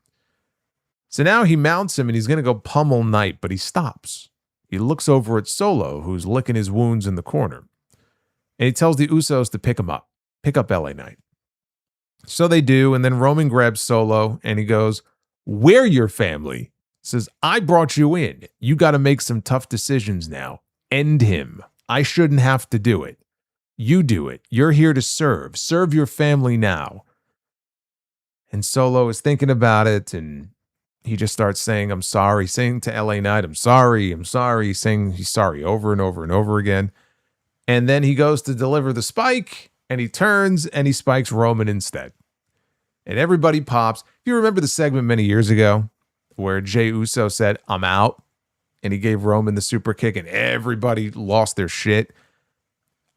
So now he mounts him and he's going to go pummel Knight, but he stops. He looks over at Solo, who's licking his wounds in the corner. And he tells the Usos to pick him up. Pick up LA Knight. So they do, and then Roman grabs Solo and he goes, "We're your family." Says, "I brought you in. You got to make some tough decisions now. End him. I shouldn't have to do it. You do it. You're here to serve. Serve your family now." And Solo is thinking about it, and he just starts saying, "I'm sorry," saying to LA Knight, I'm sorry, saying he's sorry over and over and over again. And then he goes to deliver the spike, and he turns, and he spikes Roman instead. And everybody pops. If you remember the segment many years ago where Jey Uso said, "I'm out," and he gave Roman the super kick, and everybody lost their shit.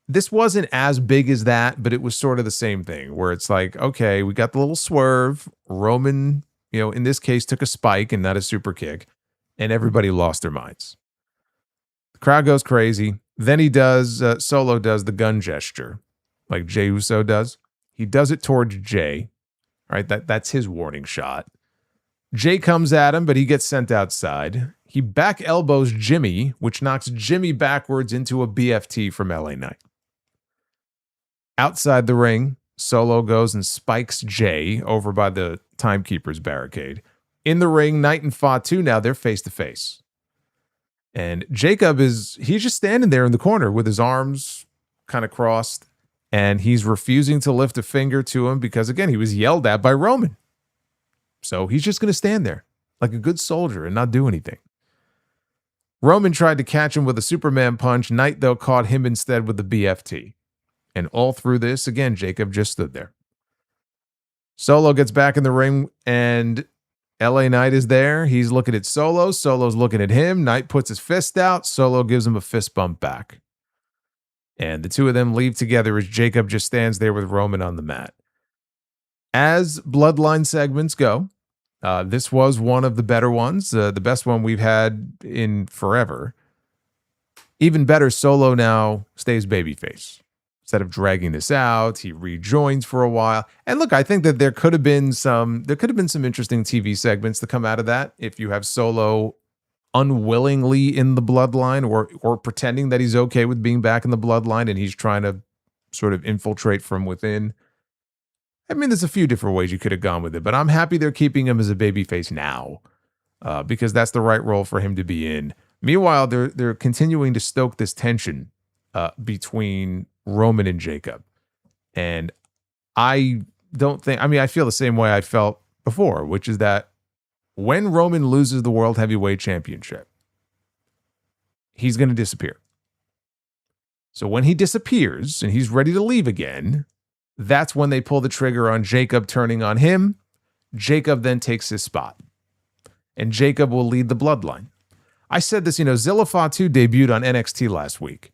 This wasn't as big as that, but it was sort of the same thing where it's like, okay, we got the little swerve. Roman, in this case, took a spike and not a super kick, and everybody lost their minds. The crowd goes crazy. Then Solo does the gun gesture like Jey Uso does. He does it towards Jey. All right, that's his warning shot. Jey comes at him, but he gets sent outside. He back elbows Jimmy, which knocks Jimmy backwards into a BFT from LA Knight. Outside the ring, Solo goes and spikes Jey over by the Timekeeper's barricade. In the ring, Knight and Fatu, now they're face to face. And Jacob he's just standing there in the corner with his arms kind of crossed, and he's refusing to lift a finger to him because, again, he was yelled at by Roman. So he's just going to stand there like a good soldier and not do anything. Roman tried to catch him with a Superman punch. Knight, though, caught him instead with the BFT. And all through this, again, Jacob just stood there. Solo gets back in the ring, and LA Knight is there. He's looking at Solo. Solo's looking at him. Knight puts his fist out. Solo gives him a fist bump back. And the two of them leave together as Jacob just stands there with Roman on the mat. As Bloodline segments go, this was one of the better ones, the best one we've had in forever. Even better, Solo now stays babyface. Instead of dragging this out, he rejoins for a while. And look, I think that there could have been some interesting TV segments to come out of that if you have Solo unwillingly in the Bloodline or pretending that he's okay with being back in the Bloodline and he's trying to sort of infiltrate from within. I mean, there's a few different ways you could have gone with it, but I'm happy they're keeping him as a babyface now because that's the right role for him to be in. Meanwhile, they're continuing to stoke this tension between Roman and Jacob. And I feel the same way I felt before, which is that when Roman loses the World Heavyweight Championship, he's going to disappear. So when he disappears and he's ready to leave again, that's when they pull the trigger on Jacob turning on him. Jacob then takes his spot. And Jacob will lead the Bloodline. I said this, Zilla Fatu debuted on NXT last week.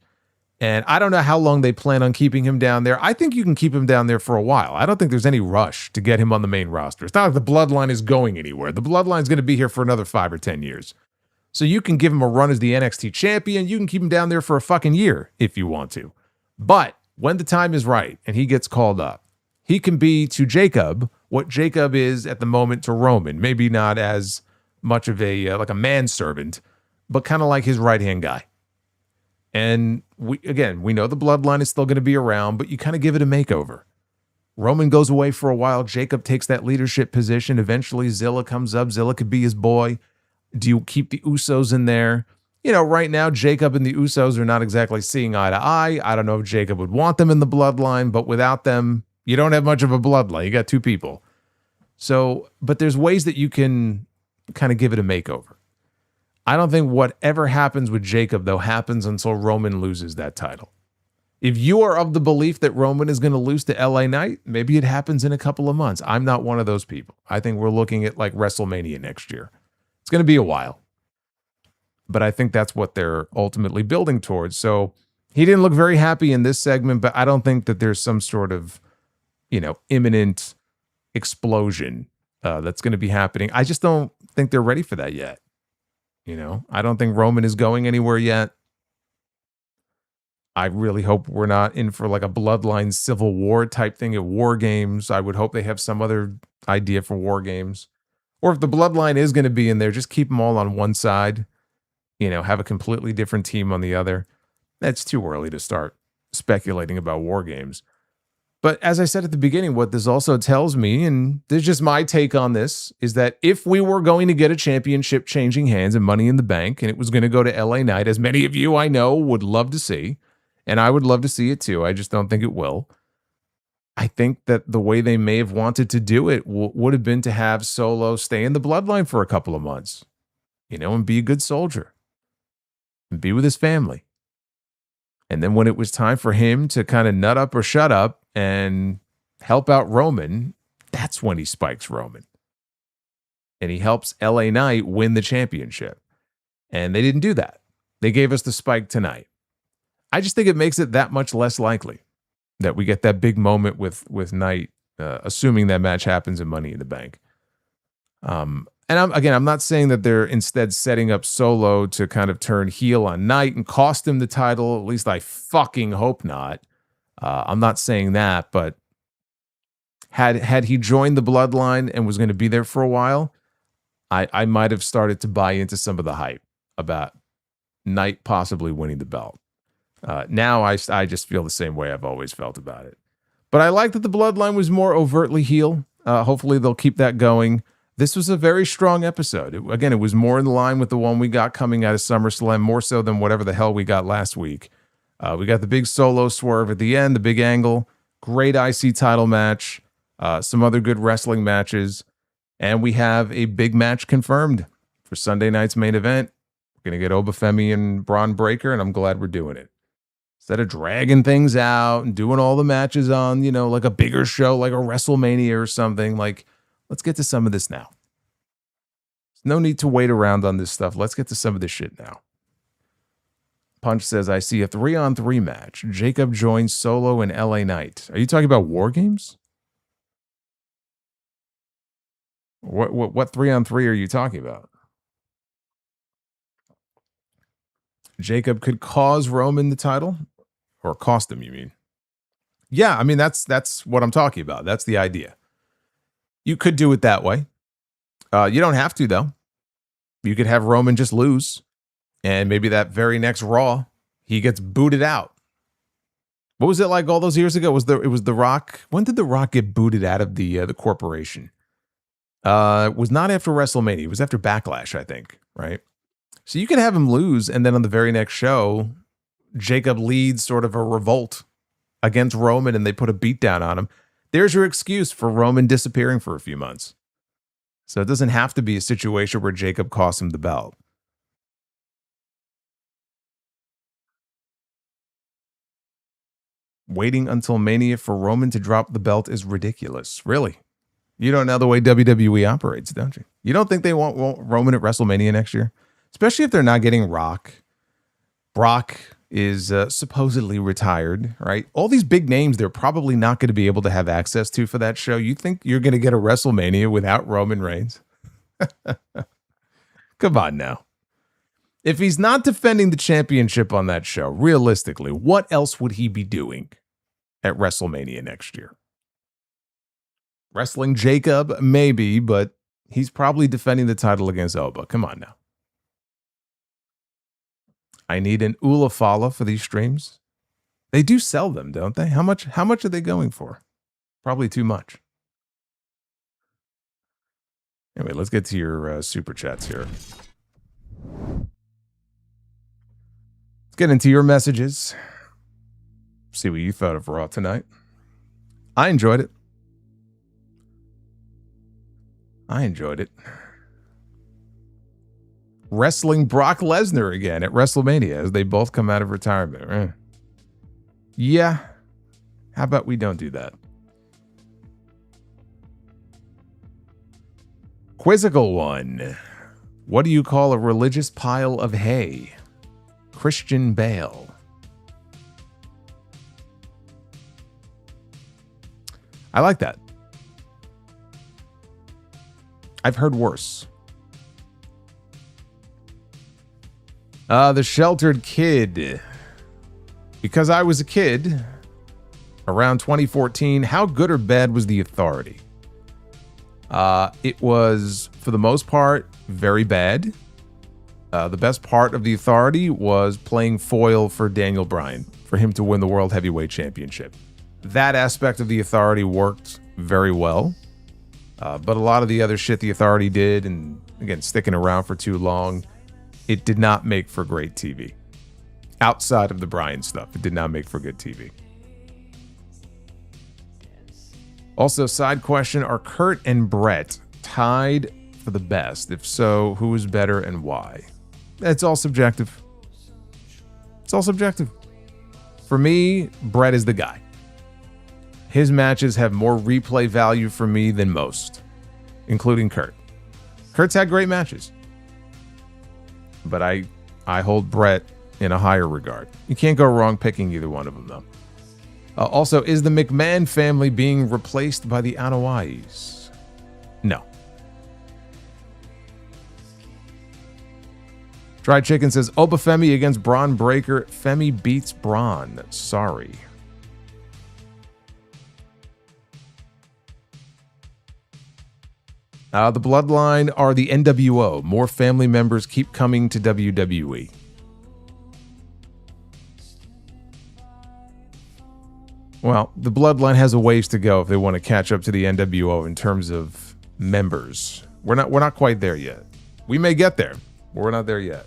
And I don't know how long they plan on keeping him down there. I think you can keep him down there for a while. I don't think there's any rush to get him on the main roster. It's not like the Bloodline is going anywhere. The Bloodline's going to be here for another 5 or 10 years. So you can give him a run as the NXT champion. You can keep him down there for a fucking year if you want to. But when the time is right and he gets called up, he can be to Jacob what Jacob is at the moment to Roman. Maybe not as much of like a manservant, but kind of like his right-hand guy. And we know the Bloodline is still going to be around, but you kind of give it a makeover. Roman goes away for a while. Jacob takes that leadership position. Eventually, Zilla comes up. Zilla could be his boy. Do you keep the Usos in there? Right now, Jacob and the Usos are not exactly seeing eye to eye. I don't know if Jacob would want them in the Bloodline, but without them, you don't have much of a bloodline. You got two people. So, but there's ways that you can kind of give it a makeover. I don't think whatever happens with Jacob, though, happens until Roman loses that title. If you are of the belief that Roman is going to lose to LA Knight, maybe it happens in a couple of months. I'm not one of those people. I think we're looking at like WrestleMania next year. It's going to be a while. But I think that's what they're ultimately building towards. So he didn't look very happy in this segment, but I don't think that there's some sort of, imminent explosion that's going to be happening. I just don't think they're ready for that yet. I don't think Roman is going anywhere yet. I really hope we're not in for like a bloodline civil war type thing at War Games. I would hope they have some other idea for War Games. Or if the bloodline is going to be in there, just keep them all on one side. Have a completely different team on the other. That's too early to start speculating about War Games. But as I said at the beginning, what this also tells me, and this is just my take on this, is that if we were going to get a championship changing hands and Money in the Bank, and it was going to go to LA Knight, as many of you I know would love to see, and I would love to see it too, I just don't think it will. I think that the way they may have wanted to do it would have been to have Solo stay in the bloodline for a couple of months, and be a good soldier, and be with his family. And then when it was time for him to kind of nut up or shut up and help out Roman, that's when he spikes Roman. And he helps LA Knight win the championship. And they didn't do that. They gave us the spike tonight. I just think it makes it that much less likely that we get that big moment with Knight, assuming that match happens in Money in the Bank. And I'm not saying that they're instead setting up Solo to kind of turn heel on Knight and cost him the title. At least I fucking hope not. I'm not saying that, but had he joined the bloodline and was going to be there for a while, I might have started to buy into some of the hype about Knight possibly winning the belt. Now I just feel the same way I've always felt about it. But I like that the bloodline was more overtly heel. Hopefully they'll keep that going. This was a very strong episode. It was more in line with the one we got coming out of SummerSlam, more so than whatever the hell we got last week. We got the big Solo swerve at the end, the big angle, great IC title match, some other good wrestling matches, and we have a big match confirmed for Sunday night's main event. We're going to get Obafemi and Braun Breaker, and I'm glad we're doing it. Instead of dragging things out and doing all the matches on, like a bigger show, like a WrestleMania or something, like, let's get to some of this now. There's no need to wait around on this stuff. Let's get to some of this shit now. Punch says, I see a 3-on-3 match. Jacob joins Solo and LA Knight. Are you talking about War Games? What 3-on-3 are you talking about? Jacob could cause Roman the title? Or cost him, you mean? Yeah, I mean, that's what I'm talking about. That's the idea. You could do it that way. You don't have to, though. You could have Roman just lose. And maybe that very next Raw, he gets booted out. What was it like all those years ago? It was The Rock. When did The Rock get booted out of the corporation? It was not after WrestleMania. It was after Backlash, I think, right? So you can have him lose, and then on the very next show, Jacob leads sort of a revolt against Roman, and they put a beat down on him. There's your excuse for Roman disappearing for a few months. So it doesn't have to be a situation where Jacob costs him the belt. Waiting until Mania for Roman to drop the belt is ridiculous. Really? You don't know the way WWE operates, don't you? You don't think they want Roman at WrestleMania next year? Especially if they're not getting Rock. Brock is supposedly retired, right? All these big names they're probably not going to be able to have access to for that show. You think you're going to get a WrestleMania without Roman Reigns? Come on now. If he's not defending the championship on that show, realistically, what else would he be doing at WrestleMania next year? Wrestling Jacob, maybe, but he's probably defending the title against Oba. Come on now. I need an Ulafala for these streams. They do sell them, don't they? How much are they going for? Probably too much. Anyway, let's get to your super chats here. Let's get into your messages. See what you thought of Raw tonight. I enjoyed it. Wrestling Brock Lesnar again at WrestleMania as they both come out of retirement. Yeah. How about we don't do that? Quizzical one. What do you call a religious pile of hay? Christian Bale. I like that. I've heard worse. The Sheltered Kid. Because I was a kid around 2014, how good or bad was the Authority? It was, for the most part, very bad. The best part of the Authority was playing foil for Daniel Bryan, for him to win the World Heavyweight Championship. That aspect of the Authority worked very well. But a lot of the other shit the Authority did, and again, sticking around for too long, it did not make for great TV. Outside of the Bryan stuff, it did not make for good TV. Also, side question, are Kurt and Brett tied for the best? If so, who is better and why? It's all subjective. It's all subjective. For me, Brett is the guy. His matches have more replay value for me than most, including Kurt. Kurt's had great matches, but I hold Brett in a higher regard. You can't go wrong picking either one of them, though. Also, is the McMahon family being replaced by the Anoa'is? No. Dry Chicken says, Oba Femi against Braun Breaker. Femi beats Braun. Sorry. The Bloodline are the NWO. More family members keep coming to WWE. Well, the Bloodline has a ways to go if they want to catch up to the NWO in terms of members. We're not quite there yet. We may get there, but we're not there yet.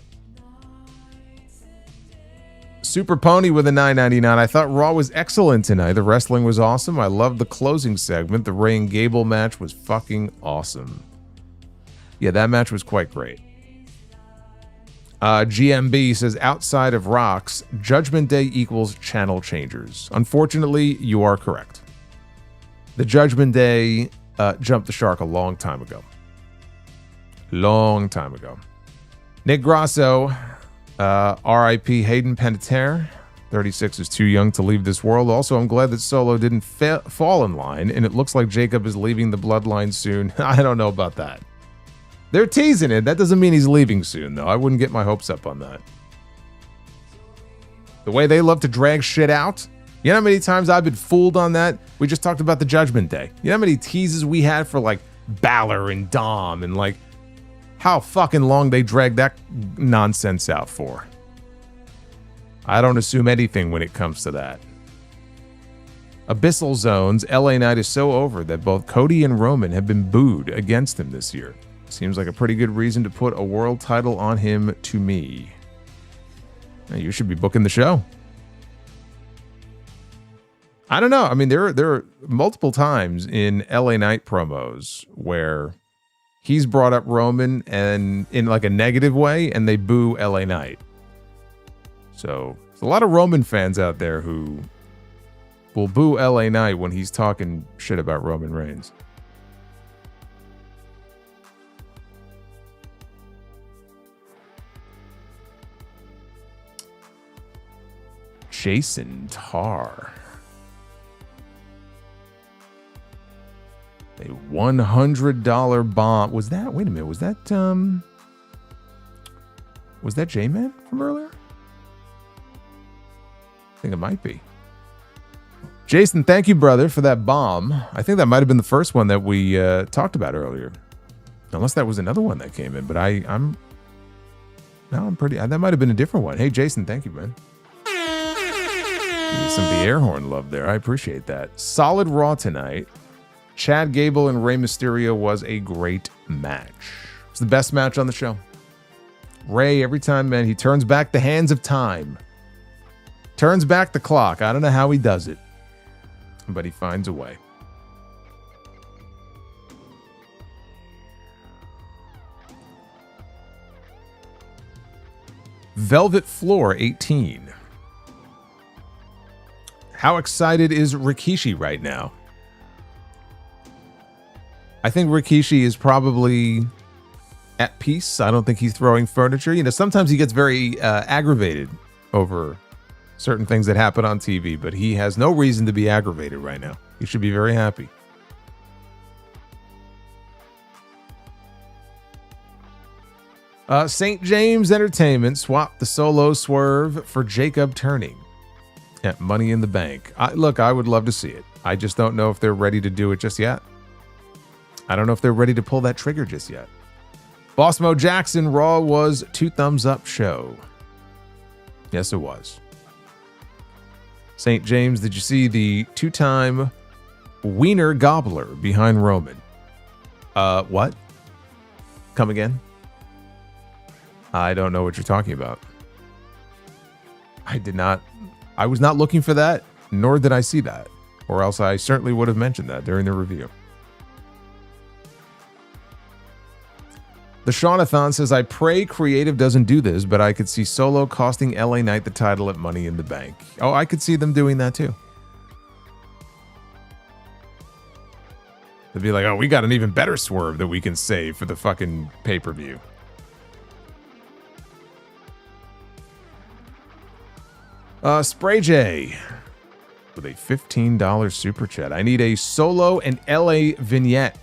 Super Pony with a $9.99. I thought Raw was excellent tonight. The wrestling was awesome. I loved the closing segment. The Rey and Gable match was fucking awesome. Yeah, that match was quite great. GMB says, outside of Rocks, Judgment Day equals channel changers. Unfortunately, you are correct. The Judgment Day jumped the shark a long time ago. Long time ago. Nick Grasso, R.I.P. Hayden Panettiere. 36 is too young to leave this world. Also, I'm glad that Solo didn't fall in line, and it looks like Jacob is leaving the Bloodline soon. I don't know about that. They're teasing it. That doesn't mean he's leaving soon, though. I wouldn't get my hopes up on that. The way they love to drag shit out. You know how many times I've been fooled on that? We just talked about the Judgment Day. You know how many teases we had for, like, Balor and Dom and, like, how fucking long they dragged that nonsense out for. I don't assume anything when it comes to that. Abyssal Zones, LA Knight is so over that both Cody and Roman have been booed against him this year. Seems like a pretty good reason to put a world title on him to me. Now, you should be booking the show. I don't know. I mean, there are multiple times in LA Knight promos where he's brought up Roman and in like a negative way, and they boo LA Knight. So there's a lot of Roman fans out there who will boo LA Knight when he's talking shit about Roman Reigns. Jason Tarr. A $100 bomb. Was that, wait a minute, was that J-Man from earlier? I think it might be. Jason, thank you, brother, for that bomb. I think that might have been the first one that we talked about earlier. Unless that was another one that came in, but I'm pretty, that might have been a different one. Hey, Jason, thank you, man. Some of the air horn love there. I appreciate that. Solid Raw tonight. Chad Gable and Rey Mysterio was a great match. It was the best match on the show. Rey, every time, man, he turns back the hands of time. Turns back the clock. I don't know how he does it, but he finds a way. Velvet Floor 18. How excited is Rikishi right now? I think Rikishi is probably at peace. I don't think he's throwing furniture. You know, sometimes he gets very aggravated over certain things that happen on TV, but he has no reason to be aggravated right now. He should be very happy. St. James Entertainment swapped the Solo Swerve for Jacob turning at Money in the Bank. Look, I would love to see it. I just don't know if they're ready to do it just yet. I don't know if they're ready to pull that trigger just yet. Boss Mo Jackson, Raw was 2 thumbs up show. Yes, it was. St. James, did you see the 2-time wiener gobbler behind Roman? What? Come again? I don't know what you're talking about. I was not looking for that, nor did I see that, or else I certainly would have mentioned that during the review. The Shaunathon says, I pray creative doesn't do this, but I could see Solo costing LA Knight the title at Money in the Bank. Oh, I could see them doing that too. They'd be like, oh, we got an even better swerve that we can save for the fucking pay-per-view. Spray J with a $15 super chat. I need a Solo and LA vignette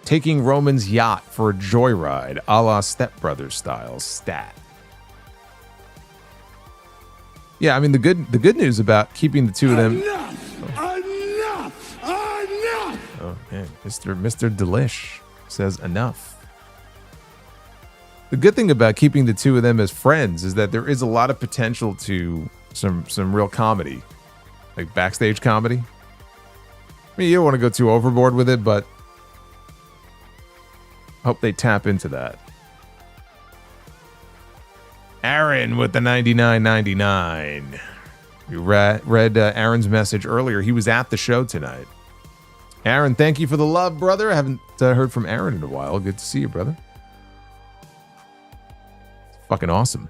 taking Roman's yacht for a joyride, a la Step Brothers style stat. Yeah, I mean the good news about keeping the two of them. Enough! Oh, man, Mr. Delish says enough. The good thing about keeping the two of them as friends is that there is a lot of potential to some real comedy, like backstage comedy. I mean, you don't want to go too overboard with it, but hope they tap into that. Aaron with the $99.99. We read Aaron's message earlier. He was at the show tonight. Aaron, thank you for the love, brother. I haven't heard from Aaron in a while. Good to see you, brother. Fucking awesome.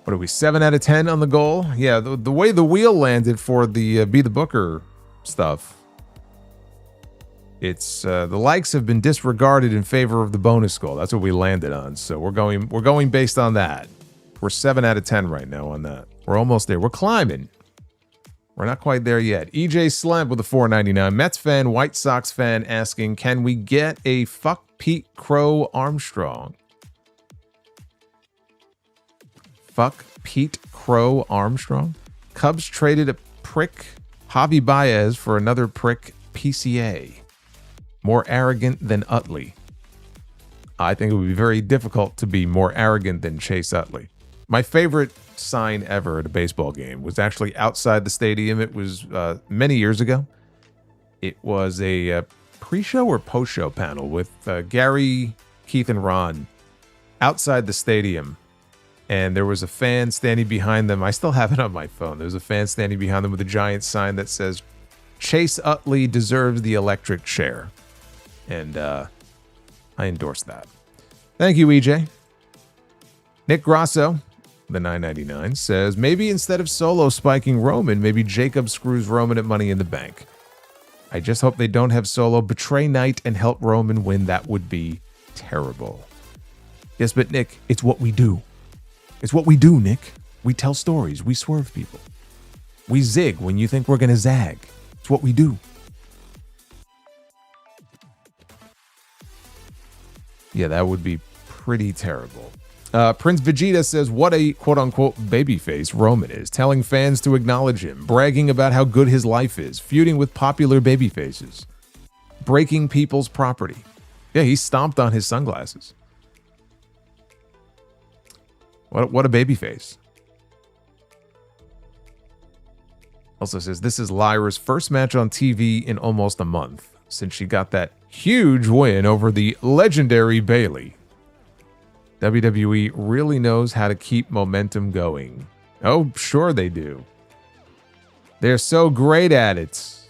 What are we, 7 out of 10 on the goal? Yeah, the way the wheel landed for the Be the Booker stuff, it's the likes have been disregarded in favor of the bonus goal. That's what we landed on. So we're going based on that. We're 7 out of 10 right now on that. We're almost there. We're climbing. We're not quite there yet. EJ Slamp with a $4.99. Mets fan, White Sox fan asking, can we get a fuck Pete Crow Armstrong? Fuck Pete Crow Armstrong? Cubs traded a prick Javi Baez for another prick PCA. More arrogant than Utley. I think it would be very difficult to be more arrogant than Chase Utley. My favorite sign ever at a baseball game was actually outside the stadium. It was many years ago. It was a pre-show or post-show panel with Gary, Keith, and Ron outside the stadium. And there was a fan standing behind them. I still have it on my phone. There was a fan standing behind them with a giant sign that says, Chase Utley deserves the electric chair. And I endorse that. Thank you, EJ. Nick Grasso, the $9.99, says, maybe instead of Solo spiking Roman, maybe Jacob screws Roman at Money in the Bank. I just hope they don't have Solo betray Knight and help Roman win. That would be terrible. Yes, but Nick, it's what we do. It's what we do, Nick. We tell stories. We swerve people. We zig when you think we're going to zag. It's what we do. Yeah, that would be pretty terrible. Prince Vegeta says, what a quote-unquote babyface Roman is, telling fans to acknowledge him, bragging about how good his life is, feuding with popular babyfaces, breaking people's property. Yeah, he stomped on his sunglasses. What a babyface. Also says, this is Lyra's first match on TV in almost a month, since she got that huge win over the legendary Bayley. WWE really knows how to keep momentum going. Oh, sure they do. They're so great at it,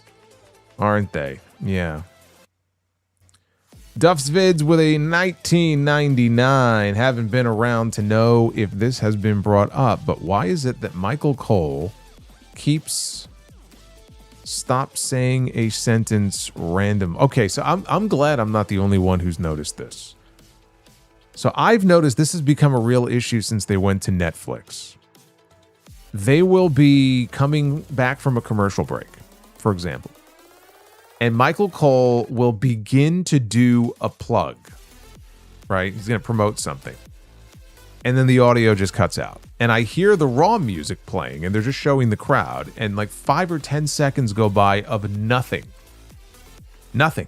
aren't they? Yeah. Duff's Vids with a 1999. Haven't been around to know if this has been brought up, but why is it that Michael Cole keeps stop saying a sentence random? Okay, so I'm glad I'm not the only one who's noticed this. So I've noticed this has become a real issue since they went to Netflix. They will be coming back from a commercial break, for example. And Michael Cole will begin to do a plug, right? He's going to promote something. And then the audio just cuts out. And I hear the Raw music playing, and they're just showing the crowd. And like 5 or 10 seconds go by of nothing. Nothing.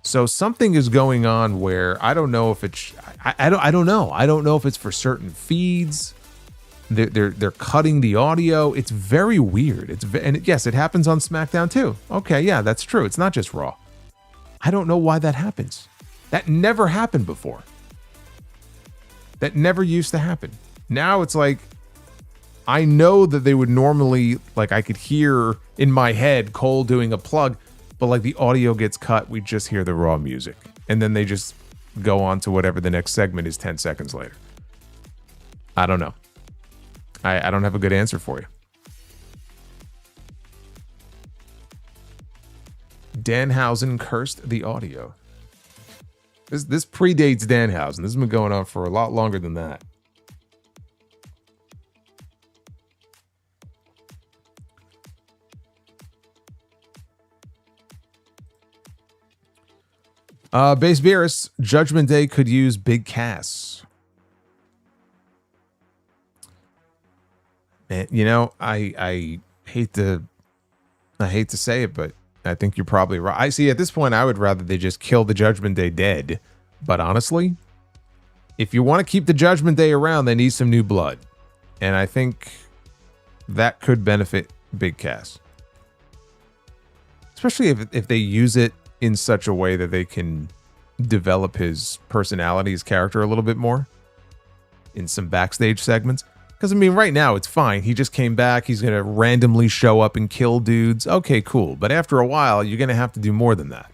So something is going on where I don't know if it's... I don't know. I don't know if it's for certain feeds. They're cutting the audio. It's very weird. And yes, it happens on SmackDown too. Okay, yeah, that's true. It's not just Raw. I don't know why that happens. That never happened before. That never used to happen. Now it's like, I know that they would normally, like I could hear in my head Cole doing a plug, but like the audio gets cut. We just hear the Raw music. And then they just go on to whatever the next segment is 10 seconds later. I don't know. I don't have a good answer for you. Danhausen cursed the audio. This predates Danhausen. This has been going on for a lot longer than that. Base Beerus, Judgment Day could use Big Cass. You know, I hate to say it, but I think you're probably right. I see at this point, I would rather they just kill the Judgment Day dead. But honestly, if you want to keep the Judgment Day around, they need some new blood. And I think that could benefit Big Cass. Especially if they use it in such a way that they can develop his personality, his character a little bit more in some backstage segments. Because, I mean, right now, it's fine. He just came back. He's going to randomly show up and kill dudes. Okay, cool. But after a while, you're going to have to do more than that.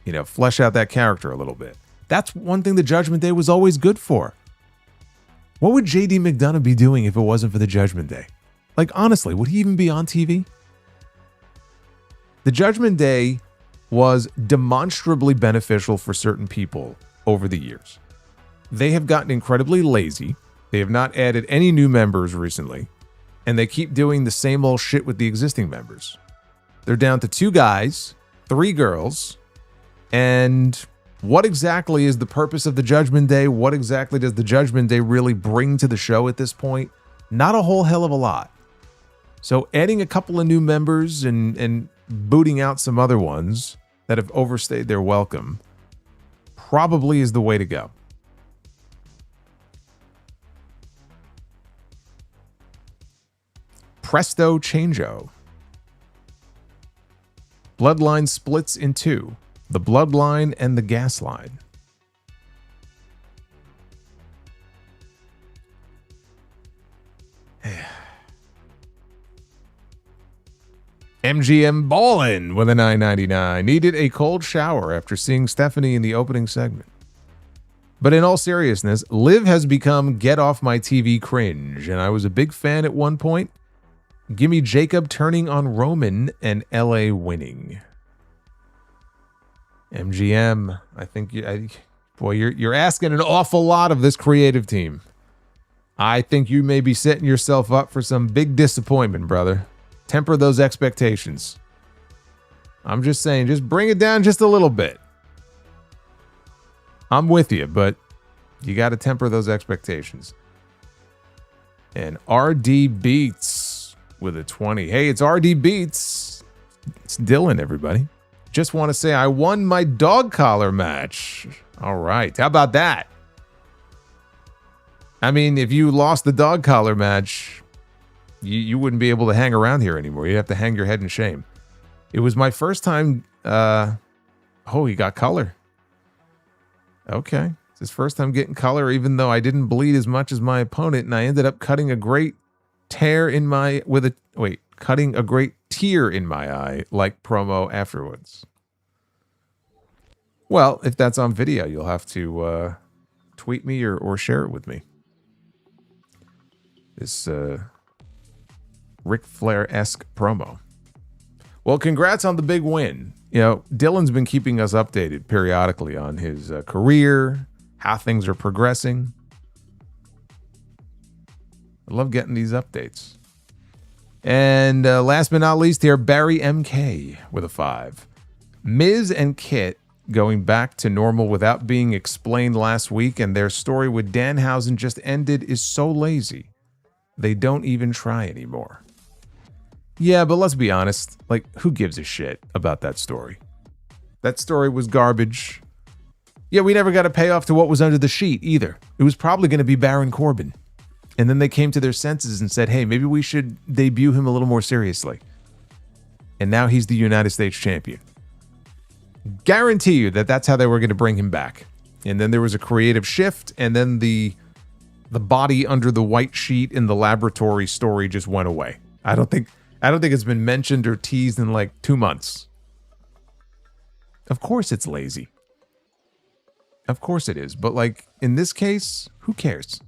You know, flesh out that character a little bit. That's one thing the Judgment Day was always good for. What would J.D. McDonough be doing if it wasn't for the Judgment Day? Like, honestly, would he even be on TV? The Judgment Day was demonstrably beneficial for certain people over the years. They have gotten incredibly lazy. They have not added any new members recently, and they keep doing the same old shit with the existing members. They're down to 2 guys, 3 girls, and what exactly is the purpose of the Judgment Day? What exactly does the Judgment Day really bring to the show at this point? Not a whole hell of a lot. So adding a couple of new members and booting out some other ones that have overstayed their welcome probably is the way to go. Presto Changeo. Bloodline splits in 2. The Bloodline and the Gas Line. MGM Ballin with a $9.99. Needed a cold shower after seeing Stephanie in the opening segment. But in all seriousness, Liv has become get off my TV cringe, and I was a big fan at one point. Gimme Jacob turning on Roman and LA winning. MGM, I think you're asking an awful lot of this creative team. I think you may be setting yourself up for some big disappointment, brother. Temper those expectations. I'm just saying, just bring it down just a little bit. I'm with you, but you got to temper those expectations. And RD Beats with a 20. Hey, it's RD Beats. It's Dylan, everybody. Just want to say I won my dog collar match. All right. How about that? I mean, if you lost the dog collar match, you wouldn't be able to hang around here anymore. You'd have to hang your head in shame. It was my first time. Oh, he got color. Okay. It's his first time getting color, even though I didn't bleed as much as my opponent, and I ended up cutting a great tear in my cutting a great tear in my eye, like promo afterwards. Well, if that's on video, you'll have to tweet me or share it with me. This Ric Flair-esque promo. Well, congrats on the big win. You know, Dylan's been keeping us updated periodically on his career, how things are progressing. I love getting these updates. And last but not least here, Barry MK with a 5. Miz and Kit going back to normal without being explained last week, and their story with Danhausen just ended is so lazy. They don't even try anymore. Yeah, but let's be honest. Like, who gives a shit about that story? That story was garbage. Yeah, we never got a payoff to what was under the sheet either. It was probably going to be Baron Corbin. And then they came to their senses and said, hey, maybe we should debut him a little more seriously. And now he's the United States champion. Guarantee you that that's how they were going to bring him back. And then there was a creative shift, and then the body under the white sheet in the laboratory story just went away. I don't think it's been mentioned or teased in like 2 months. Of course it's lazy. Of course it is. But like in this case, who cares?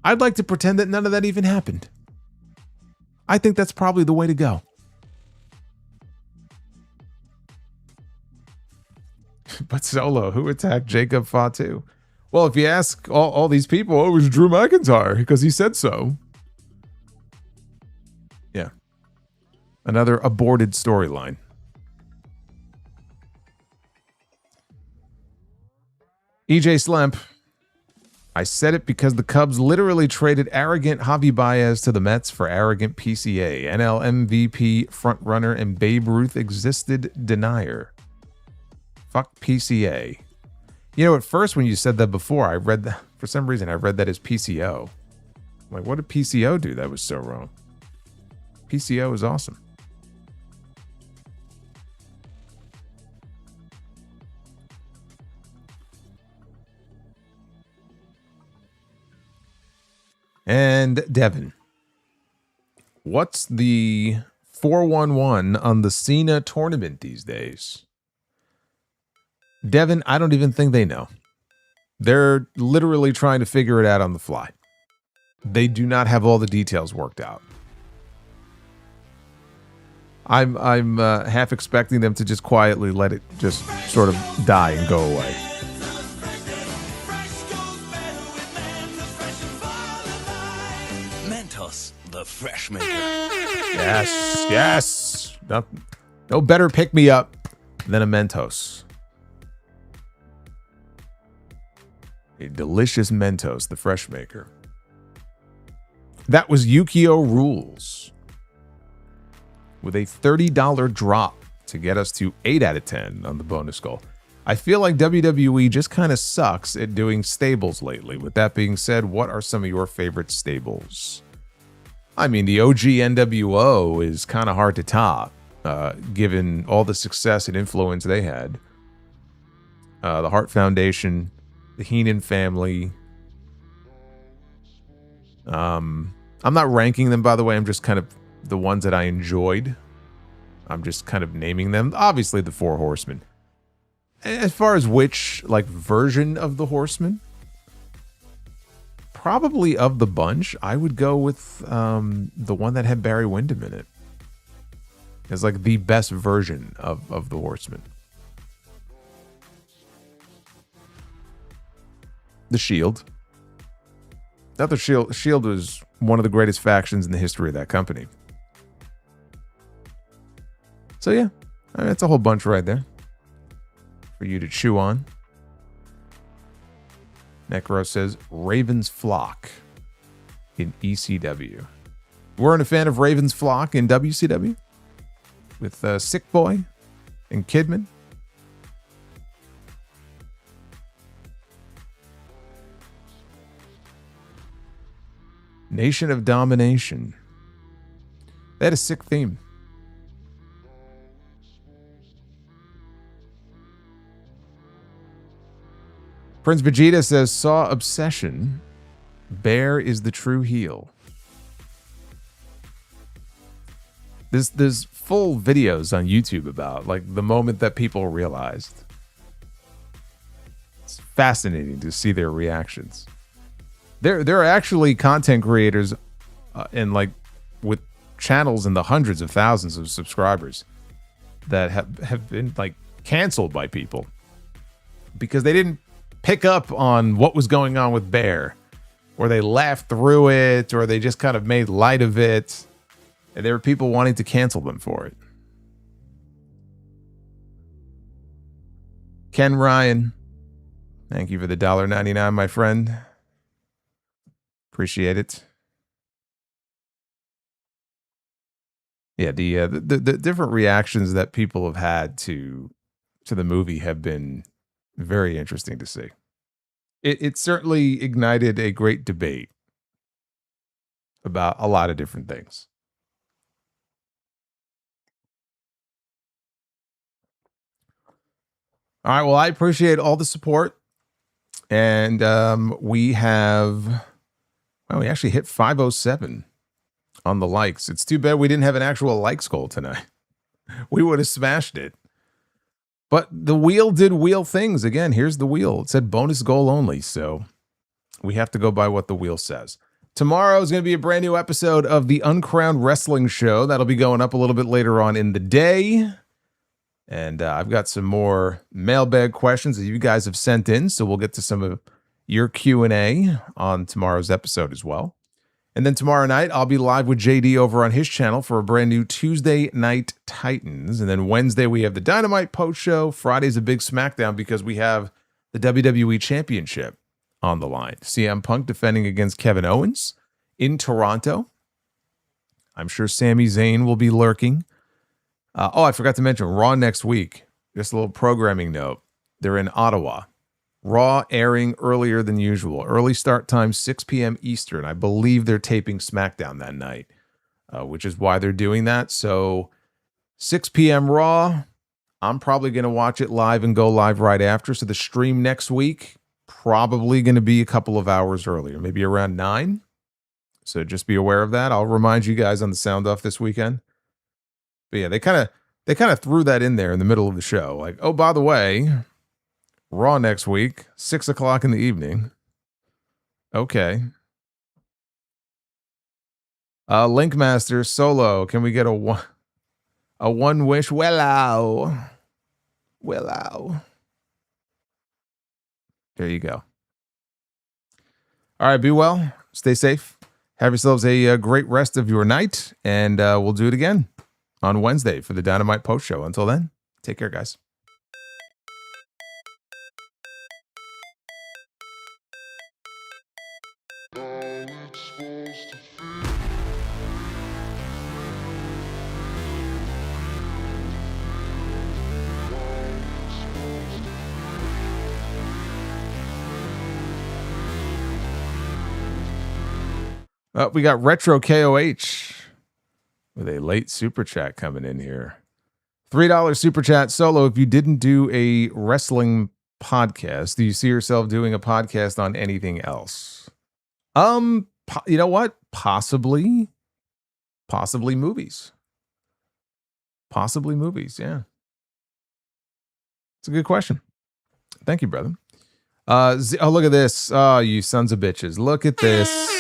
I'd like to pretend that none of that even happened. I think that's probably the way to go. But Solo, who attacked Jacob Fatu? Well, if you ask all these people, oh, it was Drew McIntyre because he said so. Yeah. Another aborted storyline. EJ Slemp. I said it because the Cubs literally traded arrogant Javi Baez to the Mets for arrogant PCA, NL MVP frontrunner, and Babe Ruth existed denier. Fuck PCA. You know, at first when you said that before, I read that, for some reason, I read that as PCO. I'm like, what did PCO do that was so wrong? PCO is awesome. And Devin, what's the 411 on the Cena tournament these days? Devin, I don't even think they know. They're literally trying to figure it out on the fly. They do not have all the details worked out. I'm half expecting them to just quietly let it just sort of die and go away. The fresh maker. Yes, yes. No better pick me up than a Mentos. A delicious Mentos, the fresh maker. That was Yukio Rules with a $30 drop to get us to 8 out of 10 on the bonus goal. I feel like WWE just kind of sucks at doing stables lately. With that being said, what are some of your favorite stables? I mean, the OG NWO is kind of hard to top, given all the success and influence they had. The Hart Foundation, the Heenan family. I'm not ranking them, by the way. I'm just kind of the ones that I enjoyed. I'm just kind of naming them. Obviously, the Four Horsemen. As far as which, like, version of the Horsemen, probably of the bunch, I would go with the one that had Barry Windham in it. It's like the best version of the Horsemen. The Shield. Not the Shield. Shield was one of the greatest factions in the history of that company. So yeah, I mean, that's a whole bunch right there for you to chew on. Necro says Raven's Flock in ECW. Weren't a fan of Raven's Flock in WCW with Sick Boy and Kidman. Nation of Domination. They had a sick theme. Prince Vegeta says, saw Obsession. Bear is the true heel. There's full videos on YouTube about like the moment that people realized. It's fascinating to see their reactions. There are actually content creators and like with channels in the hundreds of thousands of subscribers that have been like canceled by people because they didn't pick up on what was going on with Bear, or they laughed through it, or they just kind of made light of it. And there were people wanting to cancel them for it. Ken Ryan, thank you for the $1.99, my friend. Appreciate it. Yeah, the different reactions that people have had to the movie have been very interesting to see. It certainly ignited a great debate about a lot of different things. All right, well, I appreciate all the support. And we actually hit 507 on the likes. It's too bad we didn't have an actual likes goal tonight. We would have smashed it. But the wheel did wheel things. Again, here's the wheel. It said bonus goal only, so we have to go by what the wheel says. Tomorrow is going to be a brand new episode of the Uncrowned Wrestling Show. That'll be going up a little bit later on in the day. And I've got some more mailbag questions that you guys have sent in, so we'll get to some of your Q&A on tomorrow's episode as well. And then tomorrow night, I'll be live with JD over on his channel for a brand new Tuesday Night Titans. And then Wednesday, we have the Dynamite post show. Friday's a big SmackDown because we have the WWE Championship on the line. CM Punk defending against Kevin Owens in Toronto. I'm sure Sami Zayn will be lurking. I forgot to mention Raw next week. Just a little programming note. They're in Ottawa. Raw airing earlier than usual. Early start time, 6 p.m. Eastern. I believe they're taping SmackDown that night, which is why they're doing that. So 6 p.m. Raw. I'm probably going to watch it live and go live right after. So the stream next week, probably going to be a couple of hours earlier, maybe around 9. So just be aware of that. I'll remind you guys on the sound off this weekend. But yeah, they kind of threw that in there in the middle of the show. Like, oh, by the way, Raw next week, 6 o'clock in the evening. Okay. Linkmaster Solo, can we get a one wish? Willow. There you go. All right, be well. Stay safe. Have yourselves a great rest of your night, and we'll do it again on Wednesday for the Dynamite post show. Until then, take care, guys. We got Retro KOH with a late super chat coming in here. $3 super chat. Solo, if you didn't do a wrestling podcast, do you see yourself doing a podcast on anything else? You know what? Possibly movies. Possibly movies, yeah. It's a good question. Thank you, brother. Look at this. Oh, you sons of bitches. Look at this.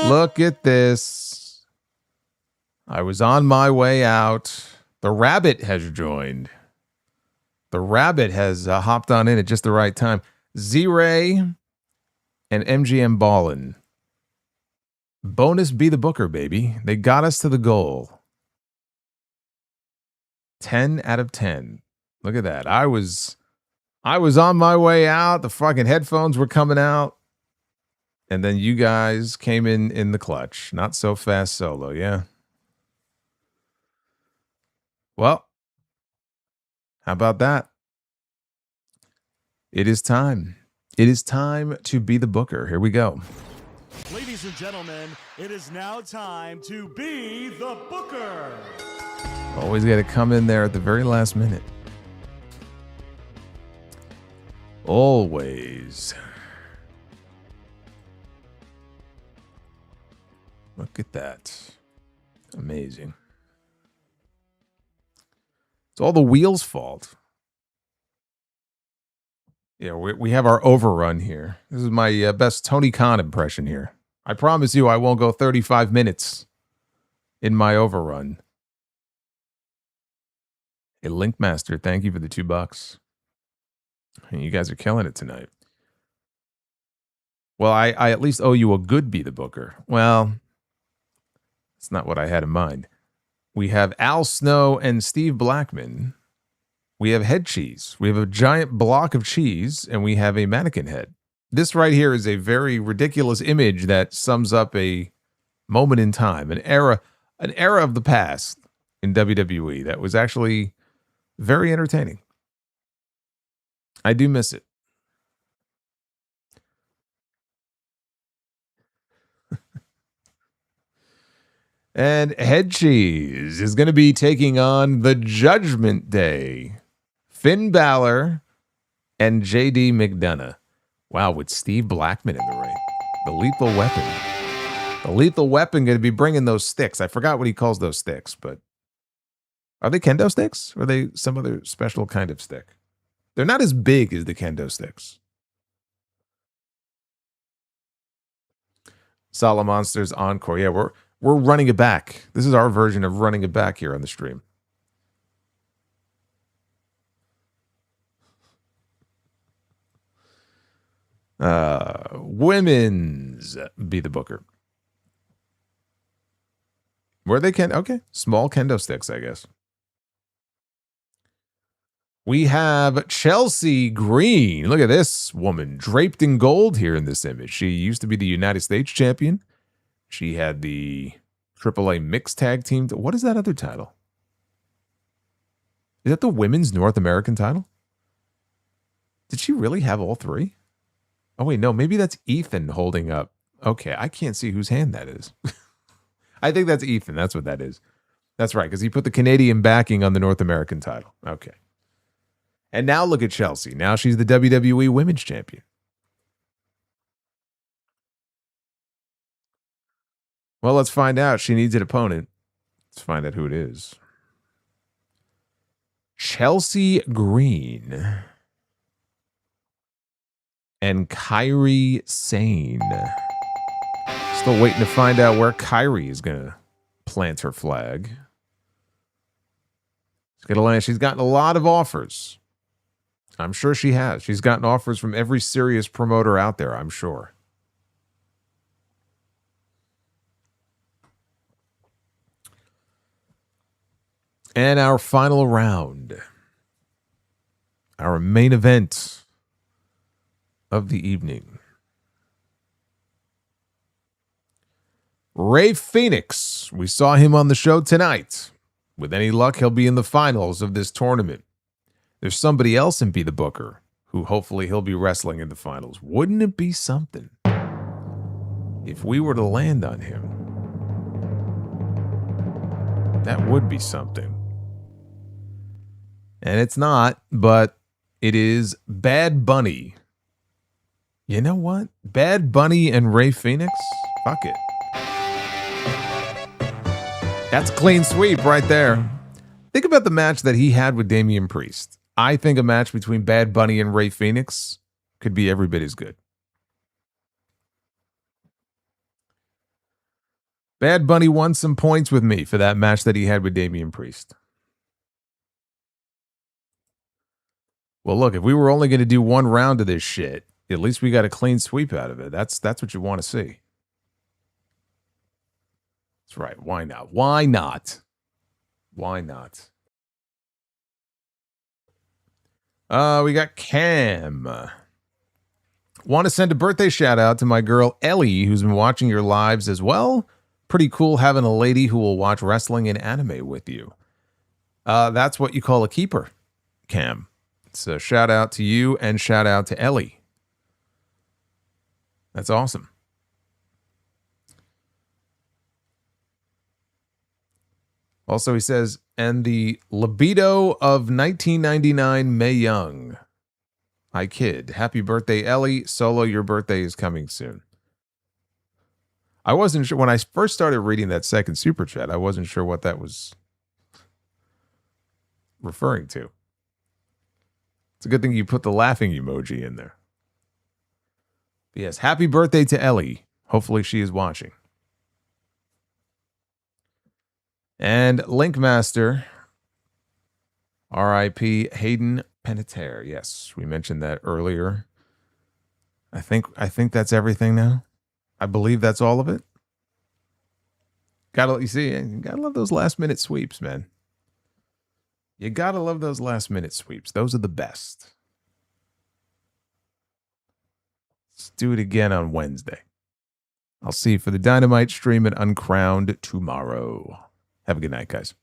Look at this. I was on my way out. The rabbit has joined. The rabbit has hopped on in at just the right time. Z-Ray and MGM Ballin. Bonus be the booker, baby. They got us to the goal. 10 out of 10. Look at that. I was on my way out. The fucking headphones were coming out. And then you guys came in the clutch. Not so fast, Solo, yeah. Well, how about that? It is time. It is time to be the booker. Here we go. Ladies and gentlemen, it is now time to be the booker. Always got to come in there at the very last minute. Always. Look at that. Amazing. It's all the wheels' fault. Yeah, we have our overrun here. This is my best Tony Khan impression here. I promise you I won't go 35 minutes in my overrun. Hey, Linkmaster, thank you for the $2. You guys are killing it tonight. Well, I at least owe you a good Be the Booker. Well, it's not what I had in mind. We have Al Snow and Steve Blackman. We have head cheese. We have a giant block of cheese, and we have a mannequin head. This right here is a very ridiculous image that sums up a moment in time, an era of the past in WWE that was actually very entertaining. I do miss it. And Head Cheese is going to be taking on the Judgment Day. Finn Balor and JD McDonough. Wow, with Steve Blackman in the ring. The Lethal Weapon. The Lethal Weapon going to be bringing those sticks. I forgot what he calls those sticks, but are they kendo sticks? Or are they some other special kind of stick? They're not as big as the kendo sticks. Solomonster's Encore. Yeah, we're running it back. This is our version of running it back here on the stream. Women's Be the Booker. Were they okay, small kendo sticks, I guess. We have Chelsea Green. Look at this woman draped in gold here in this image. She used to be the United States champion. She had the AAA mixed tag team. What is that other title? Is that the women's North American title? Did she really have all three? Oh, wait, no, maybe that's Ethan holding up. Okay, I can't see whose hand that is. I think that's Ethan. That's what that is. That's right, because he put the Canadian backing on the North American title. Okay. And now look at Chelsea. Now she's the WWE Women's Champion. Well, let's find out. She needs an opponent. Let's find out who it is. Chelsea Green and Kairi Sane. Still waiting to find out where Kairi is going to plant her flag. She's going to land. She's gotten a lot of offers. I'm sure she has. She's gotten offers from every serious promoter out there, I'm sure. And our final round. Our main event of the evening. Rey Fenix. We saw him on the show tonight. With any luck, he'll be in the finals of this tournament. There's somebody else in Be the Booker who hopefully he'll be wrestling in the finals. Wouldn't it be something if we were to land on him? That would be something. And it's not, but it is Bad Bunny. You know what? Bad Bunny and Rey Fenix? Fuck it. That's a clean sweep right there. Think about the match that he had with Damian Priest. I think a match between Bad Bunny and Rey Fenix could be every bit as good. Bad Bunny won some points with me for that match that he had with Damian Priest. Well, look, if we were only going to do one round of this shit, at least we got a clean sweep out of it. That's what you want to see. That's right. Why not? Why not? Why not? We got Cam. Want to send a birthday shout out to my girl Ellie, who's been watching your lives as well. Pretty cool having a lady who will watch wrestling and anime with you. That's what you call a keeper, Cam. So shout out to you and shout out to Ellie. That's awesome. Also, he says, and the libido of 1999 Mae Young. I kid. Happy birthday, Ellie. Solo, your birthday is coming soon. I wasn't sure. When I first started reading that second super chat, I wasn't sure what that was. referring to. It's a good thing you put the laughing emoji in there. But yes, happy birthday to Ellie. Hopefully she is watching. And Linkmaster, R.I.P. Hayden Panettiere. Yes, we mentioned that earlier. I think that's everything now. I believe that's all of it. You gotta love those last minute sweeps, man. You gotta love those last minute sweeps. Those are the best. Let's do it again on Wednesday. I'll see you for the Dynamite stream at Uncrowned tomorrow. Have a good night, guys.